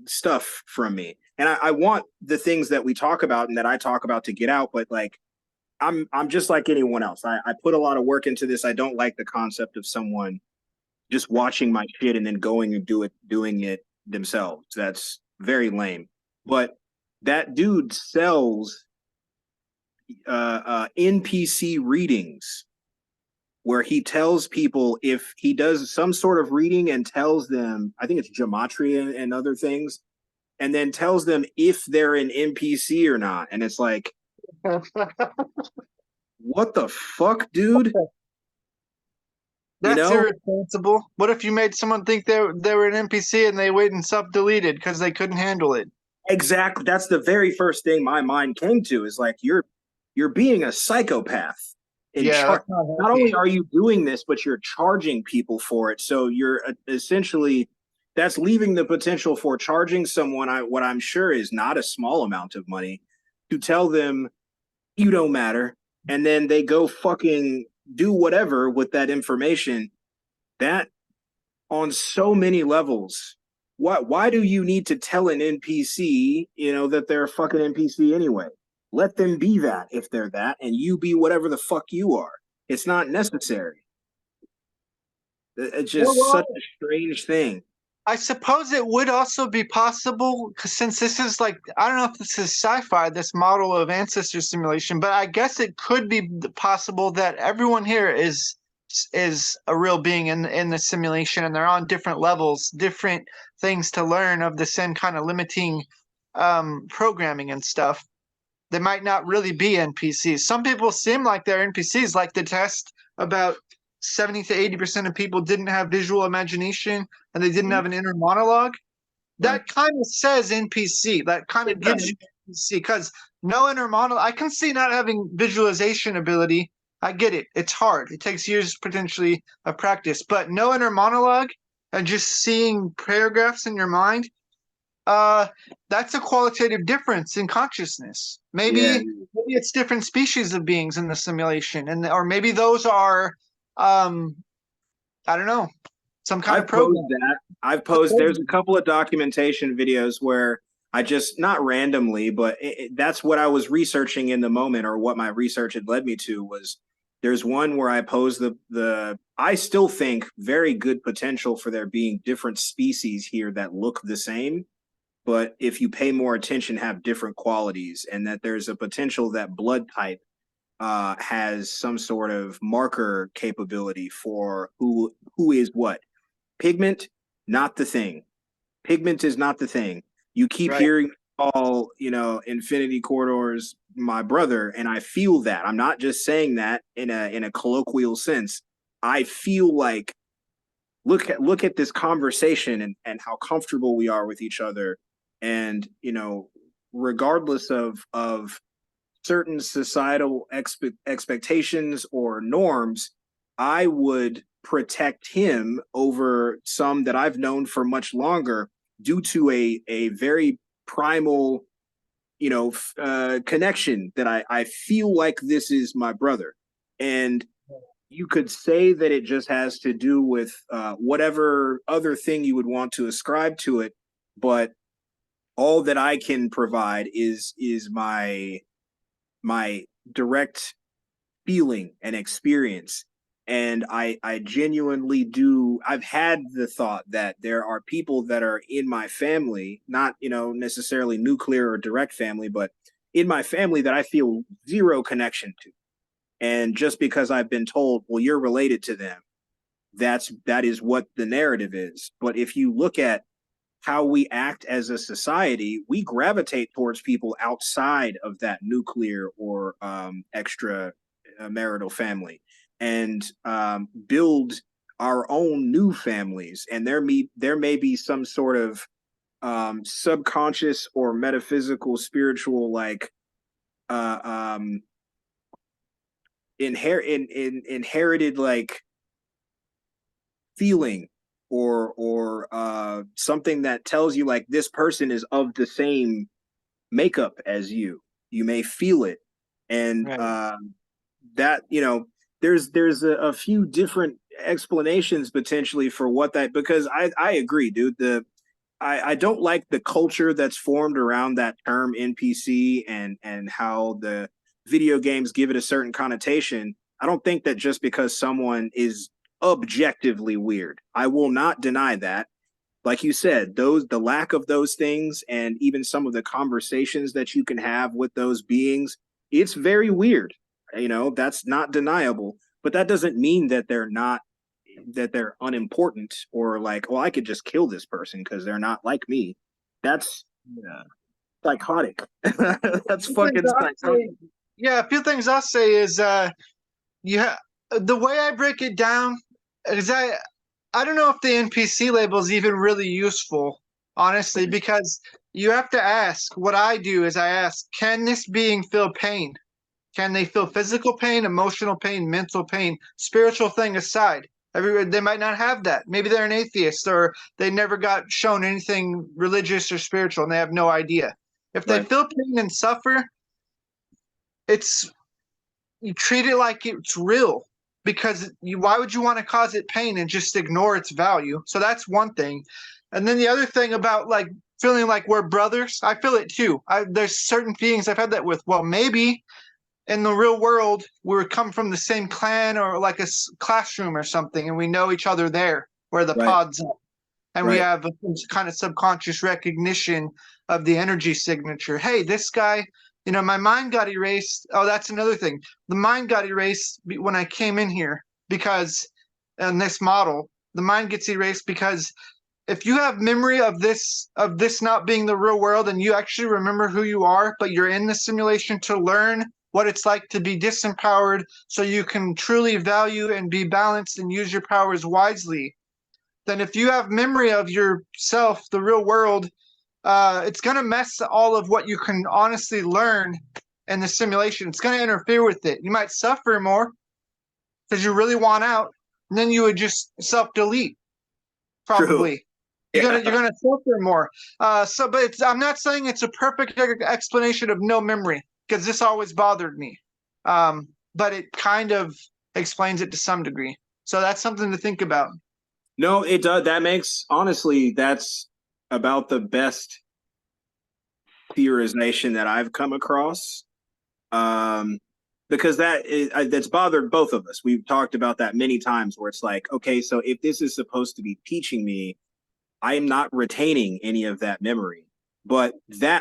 stuff from me. And I want the things that we talk about and that I talk about to get out, but like I'm just like anyone else. I put a lot of work into this. I don't like the concept of someone just watching my shit and then going and doing it themselves. That's very lame. But that dude sells NPC readings where he tells people if he does some sort of reading and tells them, I think it's gematria and other things, and then tells them if they're an NPC or not. And it's like, what the fuck, dude? You That's know? irresponsible. What if you made someone think they were an NPC and they went and self-deleted because they couldn't handle it? Exactly. That's the very first thing my mind came to is like you're being a psychopath. In Yeah, char- that's not Not only healthy. are you doing this, but you're charging people for it. So you're essentially that's leaving the potential for charging someone what I'm sure is not a small amount of money to tell them you don't matter, and then they go fucking do whatever with that information. That on so many levels. Why do you need to tell an NPC, that they're a fucking NPC anyway? Let them be that if they're that, and you be whatever the fuck you are. It's not necessary. It's Yeah, just such well, a strange thing. I suppose it would also be possible, 'cause since this is like, I don't know if this is sci-fi, this model of ancestor simulation, but I guess it could be possible that everyone here is a real being in the simulation, and they're on different levels, different things to learn of the same kind of limiting programming and stuff. They might not really be NPCs. Some people seem like they're NPCs, like the test about 70 to 80% of people didn't have visual imagination and they didn't Mhm. have an inner monologue. Right. That kind of says NPC. That kind of It gives does. you NPC because no inner monologue. I can see not having visualization ability. I get it. It's hard. It takes years potentially of practice, but no inner monologue and just seeing paragraphs in your mind, uh, that's a qualitative difference in consciousness. Yeah. Maybe it's different species of beings in the simulation, and or maybe those are, um, I don't know, some kind of I've posed program. that. I've posed. There's a couple of documentation videos where I just not randomly, but that's what I was researching in the moment, or what my research had led me to was. There's one where I pose the. I still think very good potential for there being different species here that look the same, but if you pay more attention, have different qualities, and that there's a potential that blood type has some sort of marker capability for who is what. Pigment, not the thing. Pigment is not the thing. You keep Right. hearing all, Infinity Corridors, my brother, and I feel that. I'm not just saying that in a colloquial sense. I feel like look at this conversation and how comfortable we are with each other. And, regardless of certain societal expectations or norms, I would protect him over some that I've known for much longer due to a very primal, connection that I feel like this is my brother. And you could say that it just has to do with whatever other thing you would want to ascribe to it, but all that I can provide is my direct feeling and experience. And I genuinely do. I've had the thought that there are people that are in my family, not necessarily nuclear or direct family, but in my family that I feel zero connection to. And just because I've been told, well, you're related to them, that is what the narrative is. But if you look at how we act as a society, we gravitate towards people outside of that nuclear or extra marital family, and build our own new families. And there may be some sort of subconscious or metaphysical, spiritual, like uh, um, inherited like feeling or something that tells you like this person is of the same makeup as you may feel it. And Right. that there's a few different explanations potentially for what that, because I agree, dude. I don't like the culture that's formed around that term NPC, and how video games give it a certain connotation. I don't think that just because someone is objectively weird, I will not deny that. Like you said, the lack of those things and even some of the conversations that you can have with those beings, it's very weird. That's not deniable, but that doesn't mean that they're unimportant or like, well, I could just kill this person because they're not like me. That's Yeah. psychotic. That's Few things fucking I'll psychotic. say, yeah, a few things I'll say is yeah, the way I break it down is I don't know if the NPC label is even really useful, honestly, because you have to ask. What I do is I ask, can this being feel pain? Can they feel physical pain, emotional pain, mental pain, spiritual thing aside? They might not have that. Maybe they're an atheist or they never got shown anything religious or spiritual and they have no idea. If they Right. feel pain and suffer, it's you treat it like it's real because why would you want to cause it pain and just ignore its value? So that's one thing. And then the other thing about like feeling like we're brothers, I feel it too. There's certain beings I've had that with. Well, maybe in the real world we would come from the same clan or like a classroom or something, and we know each other there where the Right. pods are, and we Right. have a kind of subconscious recognition of the energy signature. Hey, this guy, my mind got erased. Oh, that's another thing. The mind got erased when I came in here because in this model, the mind gets erased because if you have memory of this not being the real world and you actually remember who you are, but you're in the simulation to learn what it's like to be disempowered so you can truly value and be balanced and use your powers wisely, then if you have memory of yourself, the real world, it's going to mess all of what you can honestly learn in the simulation. It's going to interfere with it. You might suffer more because you really want out, and then you would just self-delete, True. probably. You're Yeah. gonna you're gonna suffer more. But I'm not saying it's a perfect explanation of no memory because this always bothered me. But it kind of explains it to some degree. So that's something to think about. No, it does. That makes honestly, that's about the best theorization that I've come across. Um, because that's bothered both of us. We've talked about that many times where it's like, okay, so if this is supposed to be teaching me, I am not retaining any of that memory. But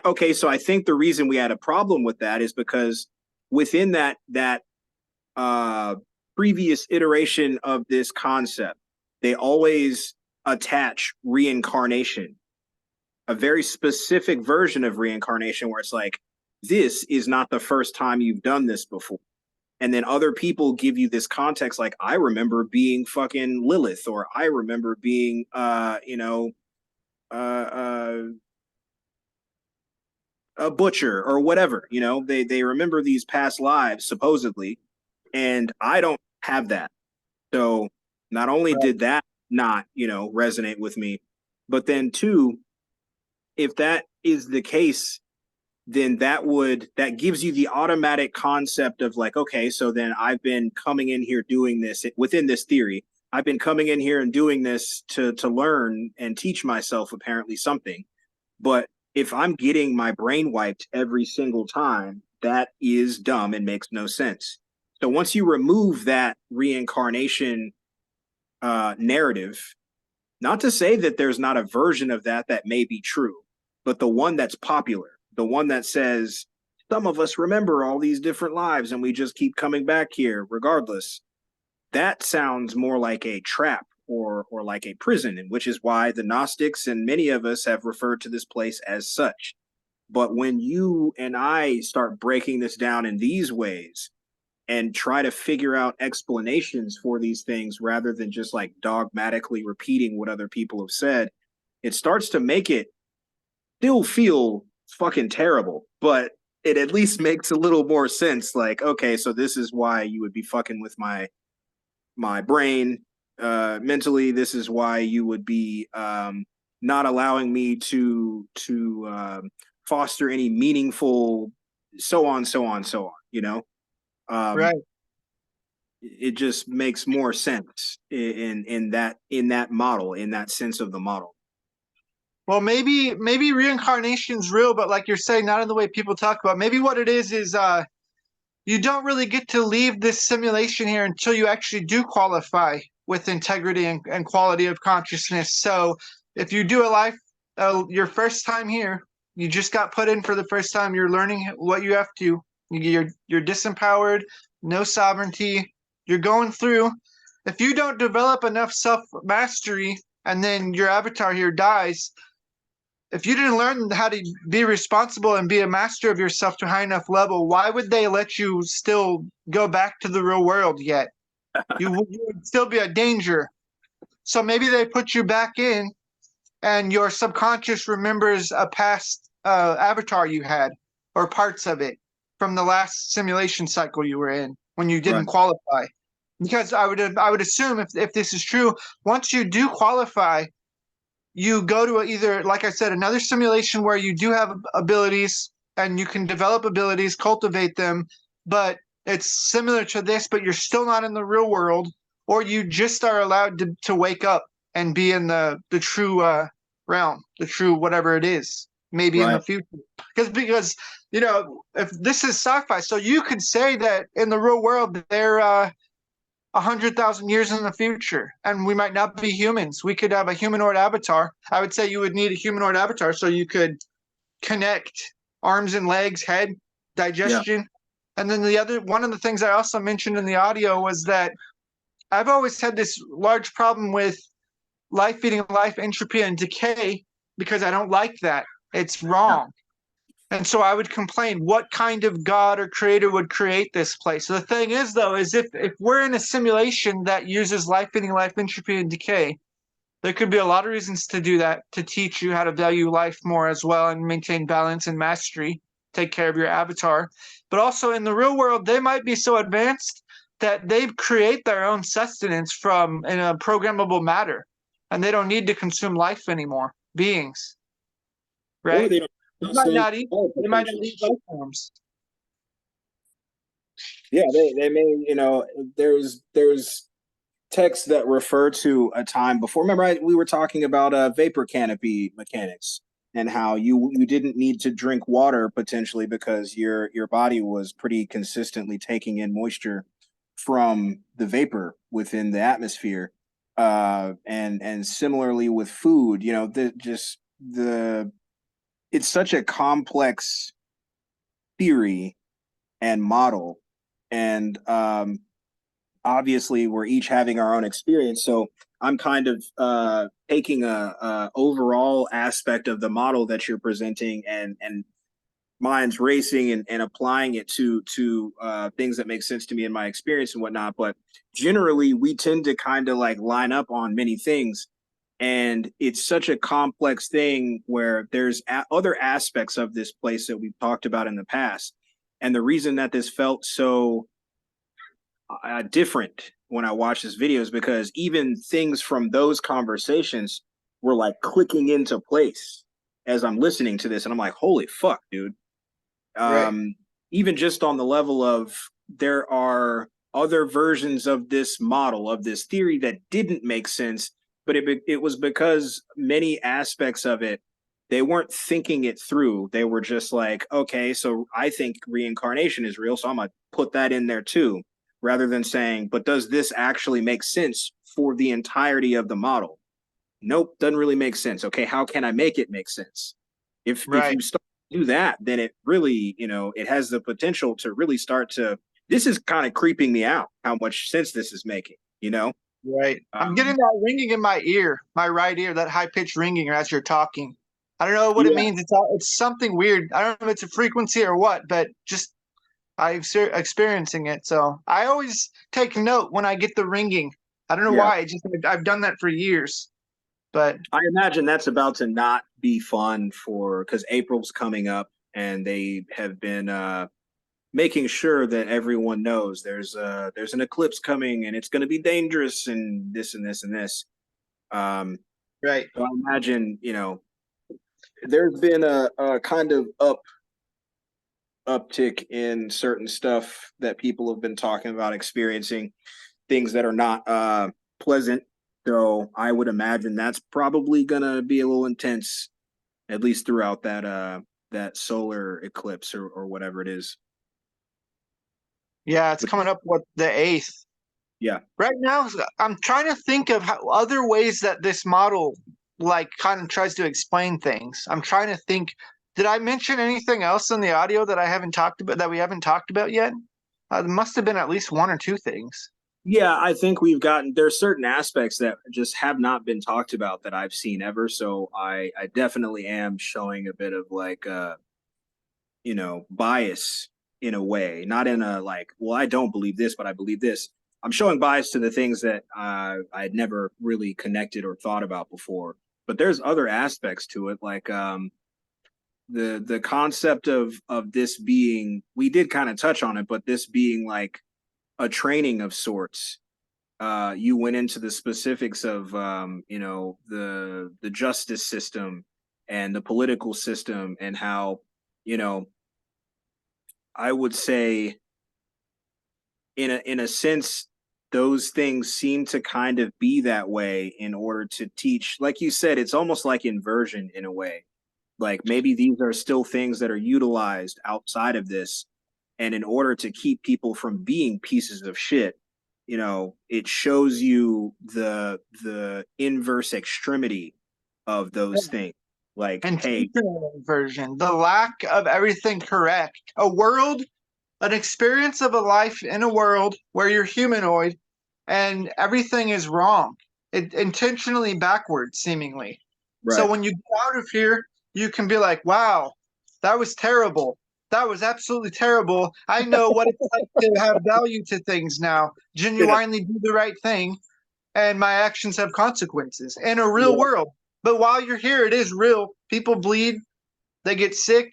okay, so I think the reason we had a problem with that is because within that uh previous iteration of this concept, they always attach reincarnation, a very specific version of reincarnation where it's like, this is not the first time you've done this before. And then other people give you this context like, I remember being fucking Lilith, or I remember being uh, uh a butcher or whatever. They remember these past lives supposedly, and I don't have that. So not only Right. did that not resonate with me, but then two, if that is the case, then that gives you the automatic concept of like, okay, so then I've been coming in here doing this within this theory. I've been coming in here and doing this to learn and teach myself apparently something. But if I'm getting my brain wiped every single time, that is dumb and makes no sense. So once you remove that reincarnation narrative, not to say that there's not a version of that may be true, but the one that's popular, the one that says some of us remember all these different lives and we just keep coming back here regardless, that sounds more like a trap or like a prison, and which is why the Gnostics and many of us have referred to this place as such. But when you and I start breaking this down in these ways and try to figure out explanations for these things rather than just like dogmatically repeating what other people have said, it starts to make it still feel fucking terrible, but it at least makes a little more sense. Like, okay, so this is why you would be fucking with my brain mentally. This is why you would be not allowing me to foster any meaningful, so on, so on, so on. Um, Right. it just makes more sense in that model, in that sense of the model. Well, maybe reincarnation's real, but like you're saying, not in the way people talk about. Maybe what it is you don't really get to leave this simulation here until you actually do qualify with integrity and quality of consciousness. So if you do a life, your first time here, you just got put in for the first time, you're learning what you have to. You're disempowered, no sovereignty. You're going through. If you don't develop enough self mastery, and then your avatar here dies, if you didn't learn how to be responsible and be a master of yourself to a high enough level, why would they let you still go back to the real world yet? You would still be a danger. So maybe they put you back in, and your subconscious remembers a past avatar you had, or parts of it from the last simulation cycle you were in when you didn't Right. qualify. Because I would assume if this is true, once you do qualify, you go to either, like I said, another simulation where you do have abilities and you can develop abilities, cultivate them, but it's similar to this, but you're still not in the real world, or you just are allowed to wake up and be in the true realm, the true whatever it is, maybe in the Right. future. Because if this is sci-fi, so you could say that in the real world they're 100,000 years in the future, and we might not be humans. We could have a humanoid avatar. I would say you would need a humanoid avatar so you could connect arms and legs, head, Yeah. digestion. And then one of the things I also mentioned in the audio was that I've always had this large problem with life feeding life, entropy, and decay because I don't like that. It's Yeah. wrong. And so I would complain, what kind of God or creator would create this place? So the thing is, though, is if we're in a simulation that uses life feeding life, entropy, and decay, there could be a lot of reasons to do that, to teach you how to value life more as well and maintain balance and mastery, take care of your avatar. But also in the real world, they might be so advanced that they create their own sustenance from in a programmable matter, and they don't need to consume life anymore, beings, Or right? they don't They know might some not eat. They might not potential. eat life forms. Yeah, they may, there's texts that refer to a time before. Remember, we were talking about vapor canopy mechanics and how you didn't need to drink water potentially because your body was pretty consistently taking in moisture from the vapor within the atmosphere. And similarly with food, the it's such a complex theory and model, and obviously we're each having our own experience. So I'm kind of taking a overall aspect of the model that you're presenting, and mine's racing, and applying it to things that make sense to me in my experience and whatnot. But generally we tend to kind of like line up on many things, and it's such a complex thing where there's other aspects of this place that we've talked about in the past. And the reason that this felt so different when I watched this video is because even things from those conversations were like clicking into place as I'm listening to this, and I'm like, holy fuck, dude. Right. um Even just on the level of, there are other versions of this model, of this theory, that didn't make sense, but it was because many aspects of it, they weren't thinking it through. They were just like, okay, so I think reincarnation is real, so I'm gonna put that in there too, rather than saying, but does this actually make sense for the entirety of the model? Nope, doesn't really make sense. Okay, how can I make it make sense? If Right. you start to do that, then it really, it has the potential to really start to. This is kind of creeping me out how much sense this is making. Right. I'm getting Um, that ringing in my ear, my right ear, that high pitched ringing as you're talking. I don't know what it yeah, means. It's something weird. I don't know if it's a frequency or what, but just experiencing it. So I always take note when I get the ringing. I don't know yeah. why. I've done that for years. But I imagine that's about to not be fun for, because April's coming up, and they have been making sure that everyone knows there's an eclipse coming, and it's going to be dangerous, and this and this and this. Um, right. so I imagine, there's been a kind of uptick in certain stuff that people have been talking about experiencing, things that are not pleasant. So I would imagine that's probably gonna be a little intense, at least throughout that solar eclipse, or whatever it is. Yeah, it's But coming up with the 8th. yeah, Right now, I'm trying to think of how, other ways that this model like kind of tries to explain things. I'm trying to think. Did I mention anything else in the audio that I haven't talked about that we haven't talked about yet? There must have been at least one or two things. yeah, I think we've gotten there's certain aspects that just have not been talked about that I've seen ever. So I definitely am showing a bit of like bias in a way, not in a like, well, I don't believe this, but I believe this. I'm showing bias to the things that I had never really connected or thought about before. But there's other aspects to it, like the concept of this being, we did kind of touch on it, but this being like a training of sorts. You went into the specifics of the justice system and the political system and how you know I would say in a sense those things seem to kind of be that way in order to teach, like you said, it's almost like inversion in a way. Like maybe these are still things that are utilized outside of this, and in order to keep people from being pieces of shit, it shows you the inverse extremity of those things. Like, hey, Intentional version, the lack of everything correct. A world, an experience of a life in a world where you're humanoid and everything is wrong. It intentionally backwards, seemingly. So right, when you get out of here, you can be like, wow, that was terrible. That was absolutely terrible. I know what it's like to have value to things now, yeah, genuinely do the right thing, and my actions have consequences in a real yeah, world. But while you're here, it is real. People bleed, they get sick,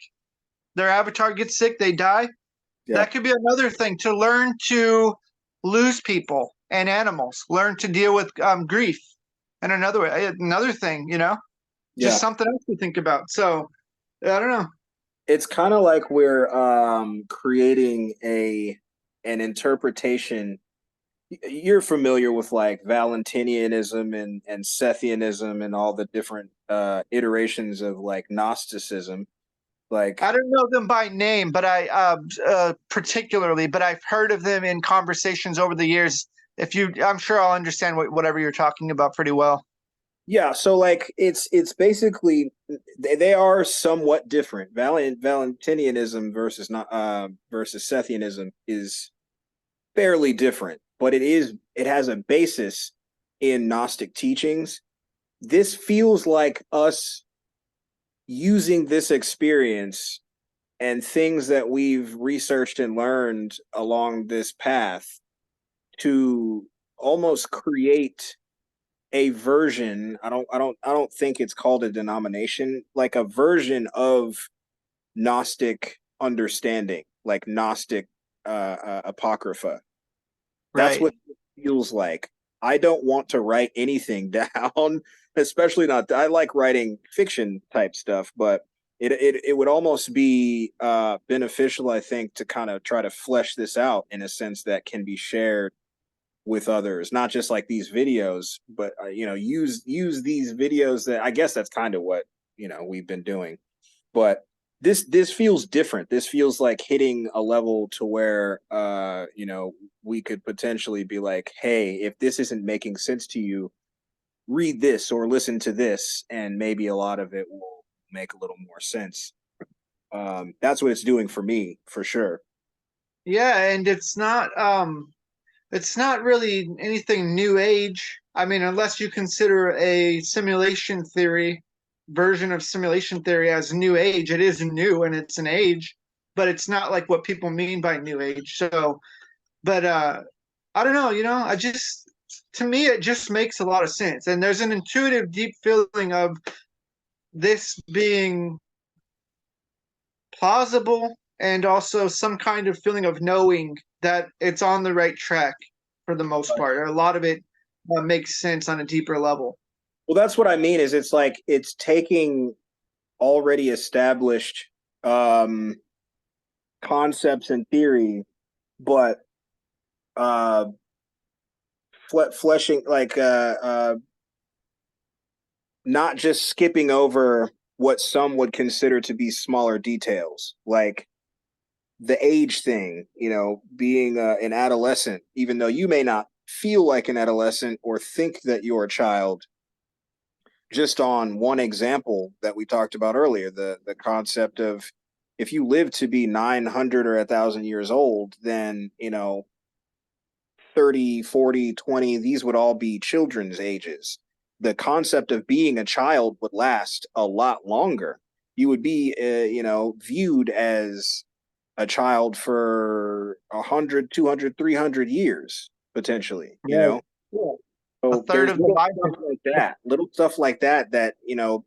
their avatar gets sick, they die. yeah, That could be another thing to learn to lose people and animals, learn to deal with grief. And another thing, just yeah. something else to think about. So I don't know. It's kind of like we're creating an interpretation. You're familiar with like Valentinianism and Sethianism and all the different iterations of like Gnosticism. Like, I don't know them by name, but I particularly, but I've heard of them in conversations over the years. I'm sure I'll understand whatever you're talking about pretty well. yeah, so like it's basically they are somewhat different. Valentinianism versus not versus Sethianism is fairly different, but it has a basis in Gnostic teachings. This feels like us using this experience and things that we've researched and learned along this path to almost create a version. I don't think it's called a denomination, like a version of Gnostic understanding, like Gnostic apocrypha. That's Right. what it feels like. I don't want to write anything down, especially not. I like writing fiction type stuff, but it would almost be beneficial, I think, to kind of try to flesh this out in a sense that can be shared with others, not just like these videos, but use these videos. That I guess that's kind of what we've been doing, but this feels different. This feels like hitting a level to where we could potentially be like, hey, if this isn't making sense to you, read this or listen to this, and maybe a lot of it will make a little more sense. That's what it's doing for me, for sure. Yeah, and it's not really anything new age. I mean, unless you consider a simulation theory version of simulation theory as new age, it is new and it's an age, but it's not like what people mean by new age. So, but I don't know, I just to me it just makes a lot of sense. And there's an intuitive deep feeling of this being plausible and also some kind of feeling of knowing that it's on the right track for the most Right. part. A lot of it makes sense on a deeper level. Well, that's what I mean. Is it's like it's taking already established um, concepts and theory, but uh, fleshing like not just skipping over what some would consider to be smaller details. Like the age thing, being an adolescent, even though you may not feel like an adolescent or think that you're a child, just on one example that we talked about earlier, the concept of if you live to be 900 or 1,000 years old, then 30, 40, 20, these would all be children's ages. The concept of being a child would last a lot longer. You would be, viewed as a child for 100, 200, 300 years, potentially, Right. Yeah. A So third there's of the Bible. little stuff like that,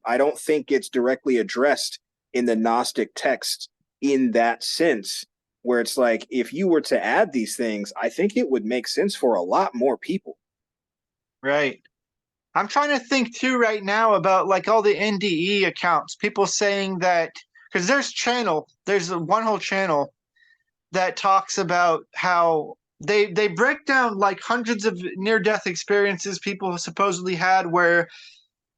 I don't think it's directly addressed in the Gnostic text in that sense, where it's like, if you were to add these things, I think it would make sense for a lot more people. Right. I'm trying to think too right now about like all the NDE accounts. People saying that because there's one whole channel that talks about how they break down like hundreds of near death experiences people supposedly had where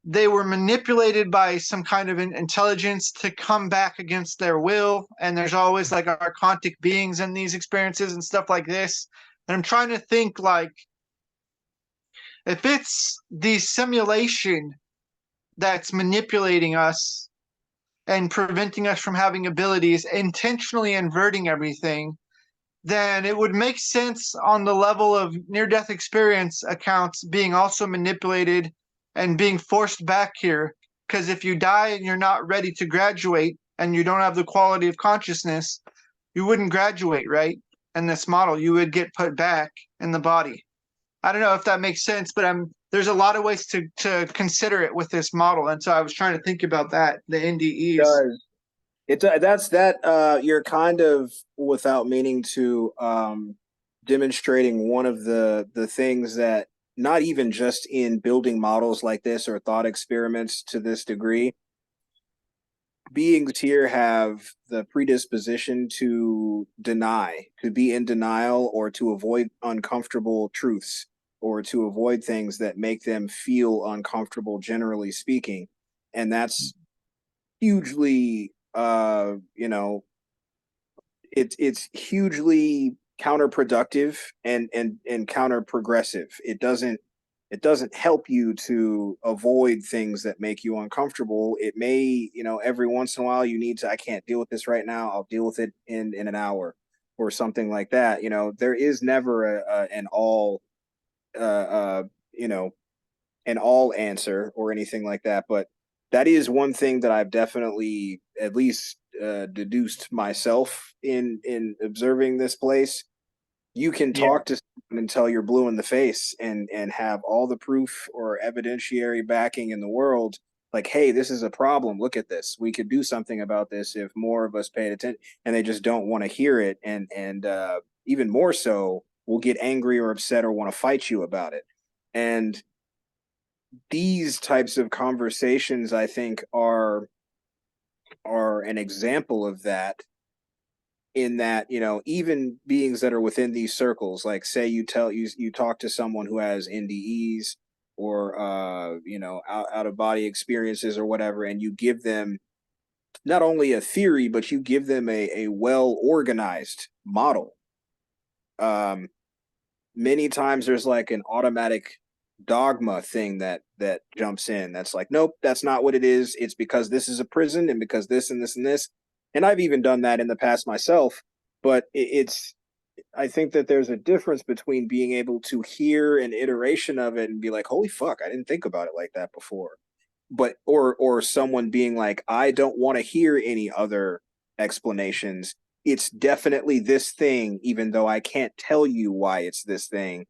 they were manipulated by some kind of intelligence to come back against their will, and there's always like archontic beings in these experiences and stuff like this. And I'm trying to think like if it's the simulation that's manipulating us and preventing us from having abilities, intentionally inverting everything, then it would make sense on the level of near death experience accounts being also manipulated and being forced back here. Because if you die and you're not ready to graduate and you don't have the quality of consciousness, you wouldn't graduate, right? In this model, you would get put back in the body. I don't know if that makes sense, but there's a lot of ways to consider it with this model. And so I was trying to think about that, the NDEs. Does that's that you're kind of, without meaning to, demonstrating one of the things that, not even just in building models like this or thought experiments to this degree, beings here have the predisposition to deny, to be in denial, or to avoid uncomfortable truths, or to avoid things that make them feel uncomfortable, generally speaking. And that's hugely, it's hugely counterproductive and counter progressive. It doesn't help you to avoid things that make you uncomfortable. It may, every once in a while you need to, I can't deal with this right now, I'll deal with it in an hour or something like that. There is never an all uh uh you know an all answer or anything like that. But that is one thing that I've definitely at least deduced myself in observing this place. You can Yeah. talk to someone until you're blue in the face and have all the proof or evidentiary backing in the world. Like, hey, this is a problem. Look at this. We could do something about this if more of us paid attention. And they just don't want to hear it. And even more so, will get angry or upset or want to fight you about it. And these types of conversations, I think, are an example of that, in that, even beings that are within these circles, like, say you talk to someone who has NDEs or out of body experiences or whatever, and you give them not only a theory, but you give them a well organized model. um Many times there's like an automatic dogma thing that jumps in, that's like, nope, that's not what it is, it's because this is a prison and because this and this and this. And I've even done that in the past myself. But it's I think that there's a difference between being able to hear an iteration of it and be like, holy fuck, I didn't think about it like that before. But or someone being like, I don't want to hear any other explanations, it's definitely this thing, even though I can't tell you why it's this thing.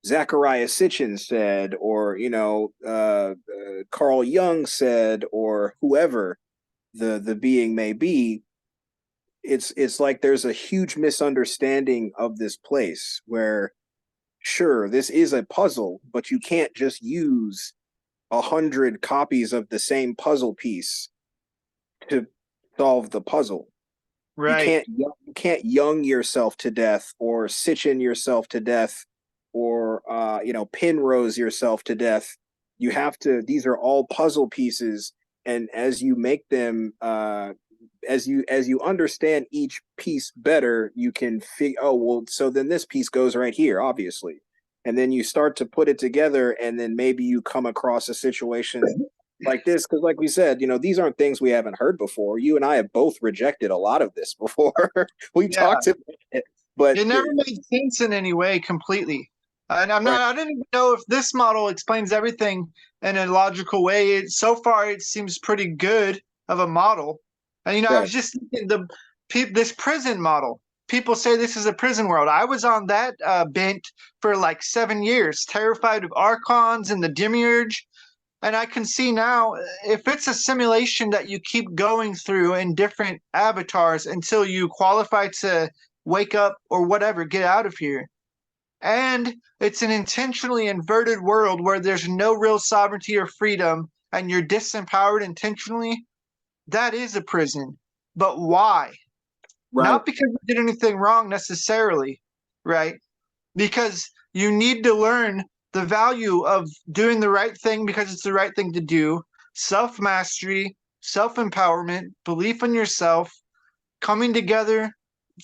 Zachariah Sitchin said, or Carl Jung said, or whoever the being may be. It's like there's a huge misunderstanding of this place where, sure, this is a puzzle, but you can't just use 100 copies of the same puzzle piece to solve the puzzle. You Right. can't Young yourself to death, or Sitchin yourself to death, or Penrose yourself to death. You have to. These are all puzzle pieces, and as you make them as you understand each piece better, you can figure, oh well, so then this piece goes right here, obviously. And then you start to put it together, and then maybe you come across a situation like this, because like we said, these aren't things we haven't heard before. You and I have both rejected a lot of this before. We Yeah. talked about it, but It never made sense in any way completely. And right, I didn't even know if this model explains everything in a logical way. So far, it seems pretty good of a model. And, I was right, just thinking this prison model. People say this is a prison world. I was on that bent for like 7 years, terrified of archons and the demiurge. And I can see now if it's a simulation that you keep going through in different avatars until you qualify to wake up or whatever, get out of here. And it's an intentionally inverted world where there's no real sovereignty or freedom and you're disempowered intentionally. That is a prison. But why? right, Not because you did anything wrong necessarily, right? Because you need to learn the value of doing the right thing because it's the right thing to do, self mastery, self empowerment, belief in yourself, coming together.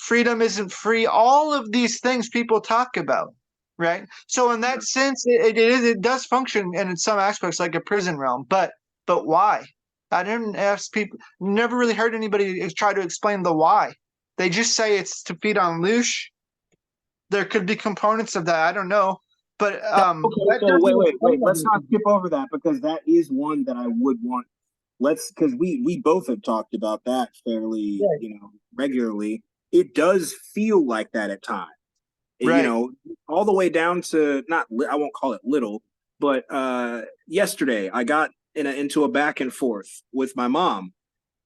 Freedom isn't free. All of these things people talk about, right? So in that sense, it does function in some aspects like a prison realm. But why? I didn't ask people. Never really heard anybody try to explain the why. They just say it's to feed on loosh. There could be components of that. I don't know, but okay, that so doesn't wait, explain let's not everything. skip over that, because that is one that I would want. Let's, because we both have talked about that fairly, Right. regularly. It does feel like that at times. Right. All the way down to, not I won't call it little, but yesterday I got into a back and forth with my mom,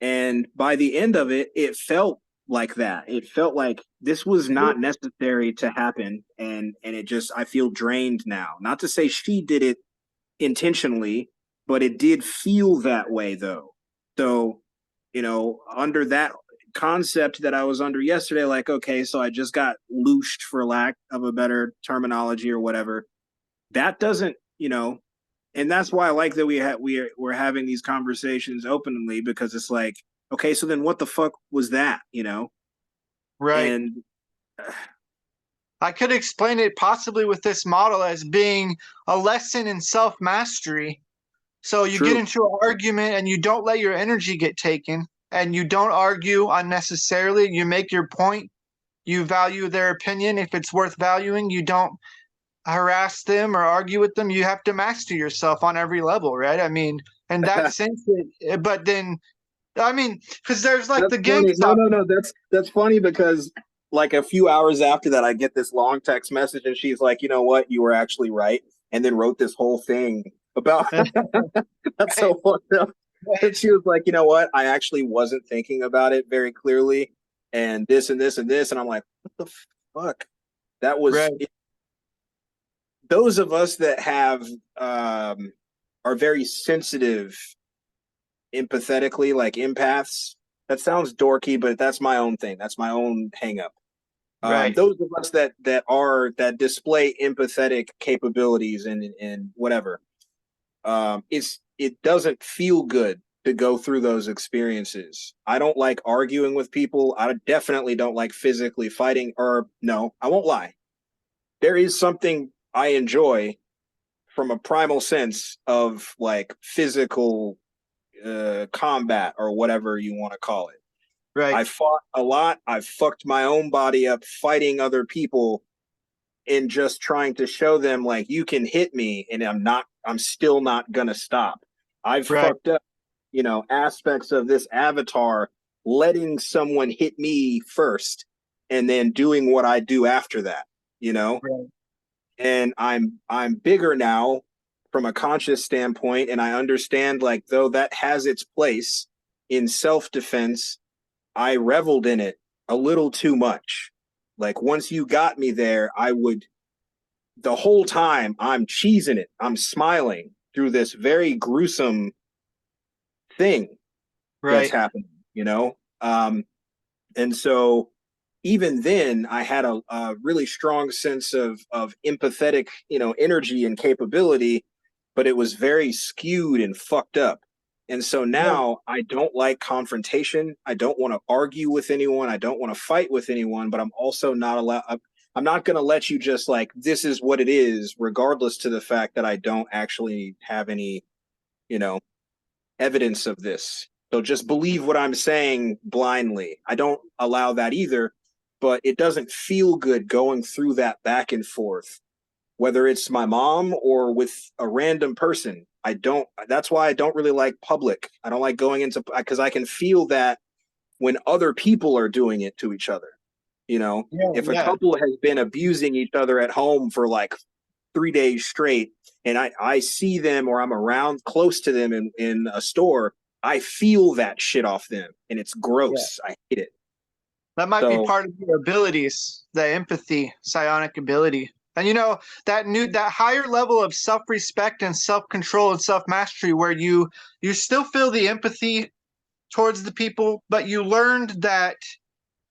and by the end of it, it felt like that. It felt like this was not necessary to happen, and it just, I feel drained now. Not to say she did it intentionally, but it did feel that way though. So, under that concept that I was under yesterday, like, okay, so I just got loosed, for lack of a better terminology or whatever. That doesn't, and that's why I like that we're having these conversations openly, because it's like, okay, so then what the fuck was that, Right. And I could explain it possibly with this model as being a lesson in self mastery. So you get true. into an argument and you don't let your energy get taken and you don't argue unnecessarily. You make your point. You value their opinion if it's worth valuing. You don't harass them or argue with them. You have to master yourself on every level, right? I mean, in that sense, but then, I mean, because there's like That's the gang funny. No, stuff. no, no. That's funny, because like a few hours after that, I get this long text message, and she's like, "You know what? You were actually right," and then wrote this whole thing about. That's so fucked up. And she was like, "You know what? I actually wasn't thinking about it very clearly, and this and this and this," and I'm like, "What the fuck?" That was Right, it. Those of us that have are very sensitive empathetically, like empaths. That sounds dorky, but that's my own thing. That's my own hang up. right, Those of us that display empathetic capabilities and whatever, it doesn't feel good to go through those experiences. I don't like arguing with people. I definitely don't like physically fighting. Or no, I won't lie. There is something I enjoy from a primal sense of like physical combat, or whatever you want to call it. right, I fought a lot. I've fucked my own body up fighting other people, and just trying to show them like, you can hit me and I'm still not gonna stop. I've right, fucked up, aspects of this avatar, letting someone hit me first and then doing what I do after that, you know? right, And I'm bigger now from a conscious standpoint, and I understand, like, though that has its place in self-defense, I reveled in it a little too much. Like, once you got me there, I would, the whole time I'm cheesing it, I'm smiling through this very gruesome thing that's right, happening, and so even then I had a really strong sense of empathetic, energy and capability, but it was very skewed and fucked up. And so now I don't like confrontation. I don't want to argue with anyone. I don't want to fight with anyone, but I'm also not allowed. I'm not going to let you just like, this is what it is, regardless to the fact that I don't actually have any, you know, evidence of this. So just believe what I'm saying blindly. I don't allow that either, but it doesn't feel good going through that back and forth, whether it's my mom or with a random person. I don't, that's why I don't really like public. I don't like going into, because I can feel that when other people are doing it to each other. You know, Yeah, if a yeah. couple has been abusing each other at home for like 3 days straight, and I see them or I'm around close to them in a store, I feel that shit off them, and it's Yeah. gross. I hate it. That might be So part of your abilities, the empathy, psionic ability. And that higher level of self-respect and self-control and self-mastery where you still feel the empathy towards the people, but you learned that,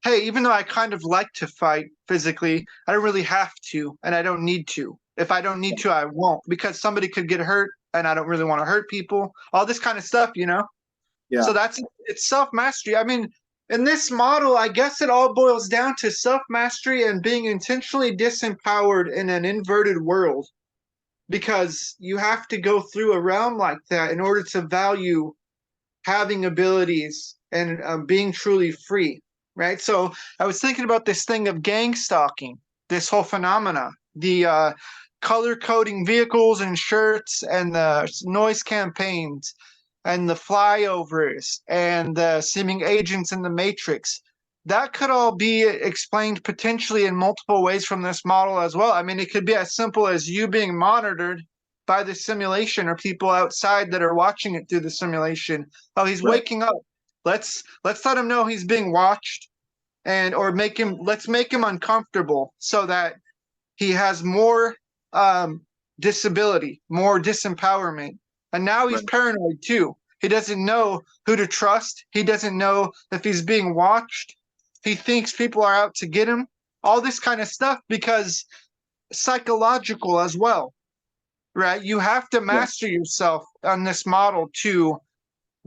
hey, even though I kind of like to fight physically, I don't really have to, and I don't need to. If I don't need to, I won't, because somebody could get hurt, and I don't really want to hurt people. All this kind of stuff. yeah, So it's self mastery. I mean, in this model, I guess it all boils down to self mastery and being intentionally disempowered in an inverted world, because you have to go through a realm like that in order to value having abilities and being truly free, right? So I was thinking about this thing of gang stalking, this whole phenomena, the color coding vehicles and shirts and the noise campaigns and the flyovers and the seeming agents in the matrix. That could all be explained potentially in multiple ways from this model as well. I mean, it could be as simple as you being monitored by the simulation or people outside that are watching it through the simulation. Oh, he's right, waking up. Let's let him know he's being watched, and or let's make him uncomfortable so that he has more disability, more disempowerment. And now he's right. paranoid too. He doesn't know who to trust. He doesn't know if he's being watched. He thinks people are out to get him. All this kind of stuff because psychological as well, right? You have to Yeah. master yourself on this model to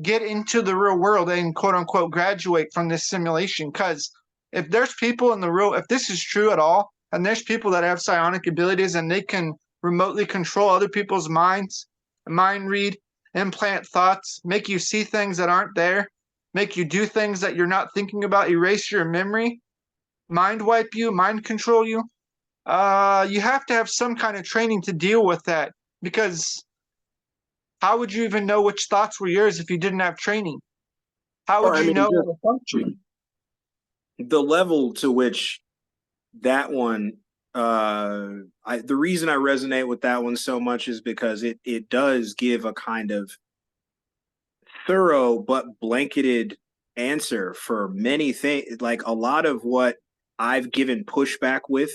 get into the real world and quote unquote graduate from this simulation. Because if there's people in the real, if this is true at all, and there's people that have psionic abilities and they can remotely control other people's minds, mind read, implant thoughts, make you see things that aren't there, make you do things that you're not thinking about, erase your memory, mind wipe you, mind control you. You have to have some kind of training to deal with that because how would you even know which thoughts were yours if you didn't have training? How Or would I you mean, know how just to function? the level to which that one, the reason I resonate with that one so much is because it does give a kind of thorough but blanketed answer for many things. Like a lot of what I've given pushback with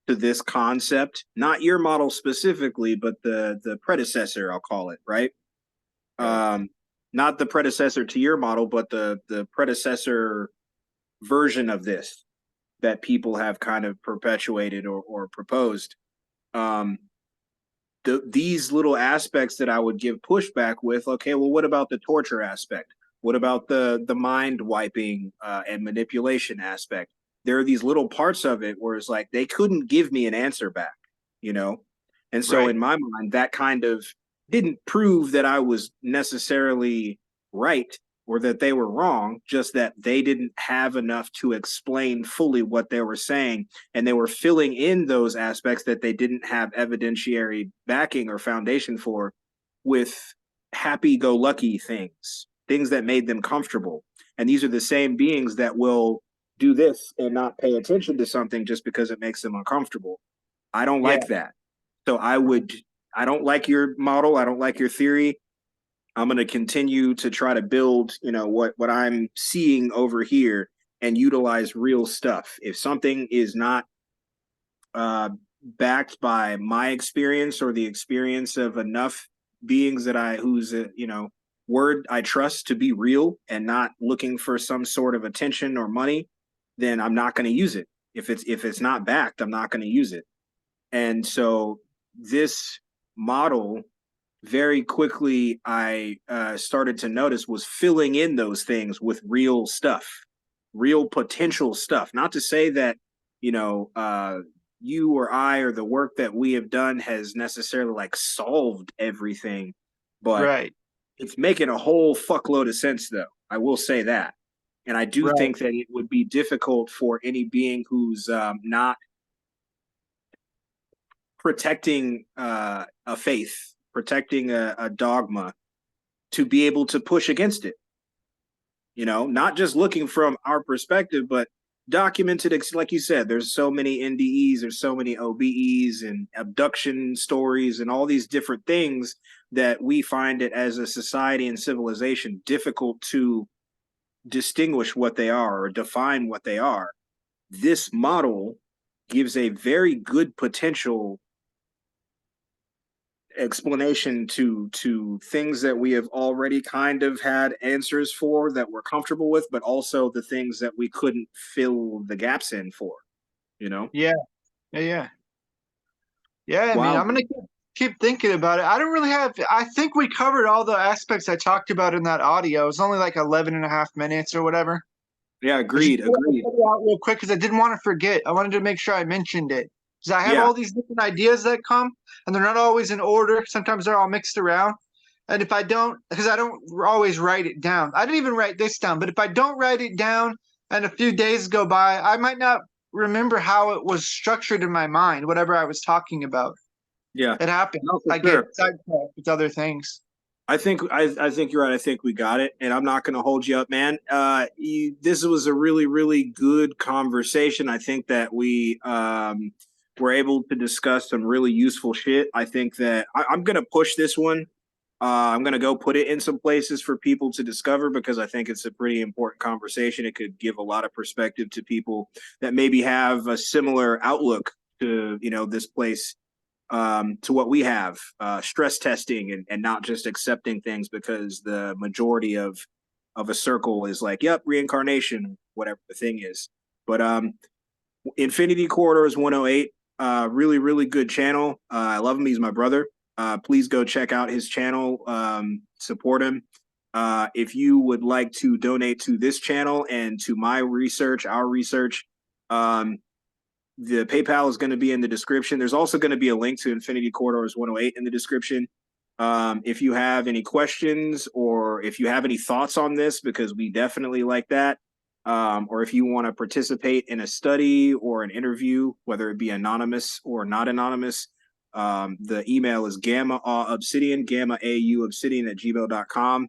to this concept, not your model specifically, but the predecessor, I'll call it, right? Right. Um, not the predecessor to your model, but the predecessor version of this that people have kind of perpetuated or proposed. Um, these little aspects that I would give pushback with. Okay, well, what about the torture aspect? What about the mind wiping and manipulation aspect? There are these little parts of it where it's like they couldn't give me an answer back, you know. And so Right. in my mind, that kind of didn't prove that I was necessarily right or that they were wrong, just that they didn't have enough to explain fully what they were saying. And they were filling in those aspects that they didn't have evidentiary backing or foundation for with happy go lucky things, things that made them comfortable. And these are the same beings that will do this and not pay attention to something just because it makes them uncomfortable. I don't Yeah. like that. So I don't like your model. I don't like your theory. I'm going to continue to try to build, what I'm seeing over here and utilize real stuff. If something is not uh, backed by my experience or the experience of enough beings that whose word I trust to be real and not looking for some sort of attention or money, then I'm not going to use it. If it's not backed, I'm not going to use it. And so this model very quickly I started to notice was filling in those things with real stuff, real potential stuff. Not to say that, you know, you or I or the work that we have done has necessarily like solved everything, but Right. it's making a whole fuckload of sense, though. I will say that. And I do Right. think that it would be difficult for any being who's not protecting a faith, protecting a dogma, to be able to push against it. You know, not just looking from our perspective, but documented. Like you said, there's so many NDEs, there's so many OBEs and abduction stories and all these different things that we find it as a society and civilization difficult to distinguish what they are or define what they are. This model gives a very good potential explanation to things that we have already kind of had answers for that we're comfortable with, but also the things that we couldn't fill the gaps in for, you know? Yeah. Yeah. Yeah. Yeah. I mean, Wow. I'm gonna keep thinking about it. I don't really have. I think we covered all the aspects I talked about in that audio. It was only like 11 and a half minutes or whatever. Yeah, I just agreed, put agreed. it out real quick because I didn't want to forget. I wanted to make sure I mentioned it because I have Yeah, all these different ideas that come, and they're not always in order. Sometimes they're all mixed around. And if I don't, because I don't always write it down, I didn't even write this down. But if I don't write it down, and a few days go by, I might not remember how it was structured in my mind. Whatever I was talking about, yeah. it happens. No, for I get sure. sidetracked with other things. I think you're right. I think we got it, and I'm not going to hold you up, man. This was a really good conversation. I think that we were able to discuss some really useful shit. I think that I'm going to push this one. I'm going to go put it in some places for people to discover because I think it's a pretty important conversation. It could give a lot of perspective to people that maybe have a similar outlook to, you know, this place, to what we have, stress testing and not just accepting things because the majority of a circle is like, yep, reincarnation, whatever the thing is. But Infinity Corridors 108, really good channel. I love him. He's my brother. Please go check out his channel, support him. If you would like to donate to this channel and to my research, our research, the PayPal is going to be in the description. There's also going to be a link to Infinity Corridors 108 in the description. If you have any questions or if you have any thoughts on this, because we definitely like that, or if you want to participate in a study or an interview, whether it be anonymous or not anonymous, the email is gammaauobsidian, gammaauobsidian at gmail.com.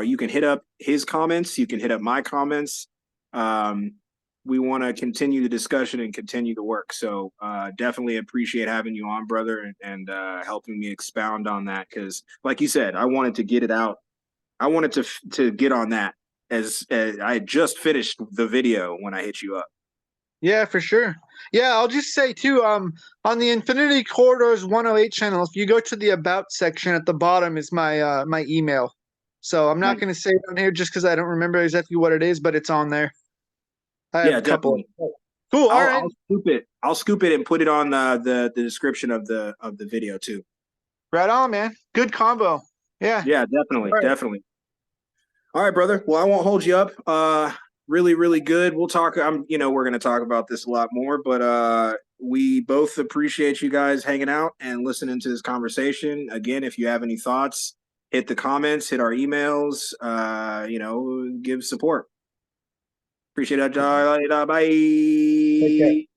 You can hit up his comments. You can hit up my comments. We want to continue the discussion and continue the work. So definitely appreciate having you on, brother, and helping me expound on that. Because, like you said, I wanted to get it out. I wanted to get on that as I had just finished the video when I hit you up. Yeah, for sure. Yeah, I'll just say too, on the Infinity Corridors 108 channel, if you go to the about section at the bottom is my my email. So I'm not Nice. gonna say it on here just because I don't remember exactly what it is, but it's on there. I have Yeah, a couple. definitely. Cool. All I'll right. I'll scoop it. I'll scoop it and put it on the description of the video too. Right on, man. Good combo. Yeah. Yeah, definitely, All right. definitely. All right, brother. Well, I won't hold you up. Really good. We'll talk. We're gonna talk about this a lot more, but we both appreciate you guys hanging out and listening to this conversation. Again, if you have any thoughts, hit the comments, hit our emails, give support. Appreciate that. Take care. Bye.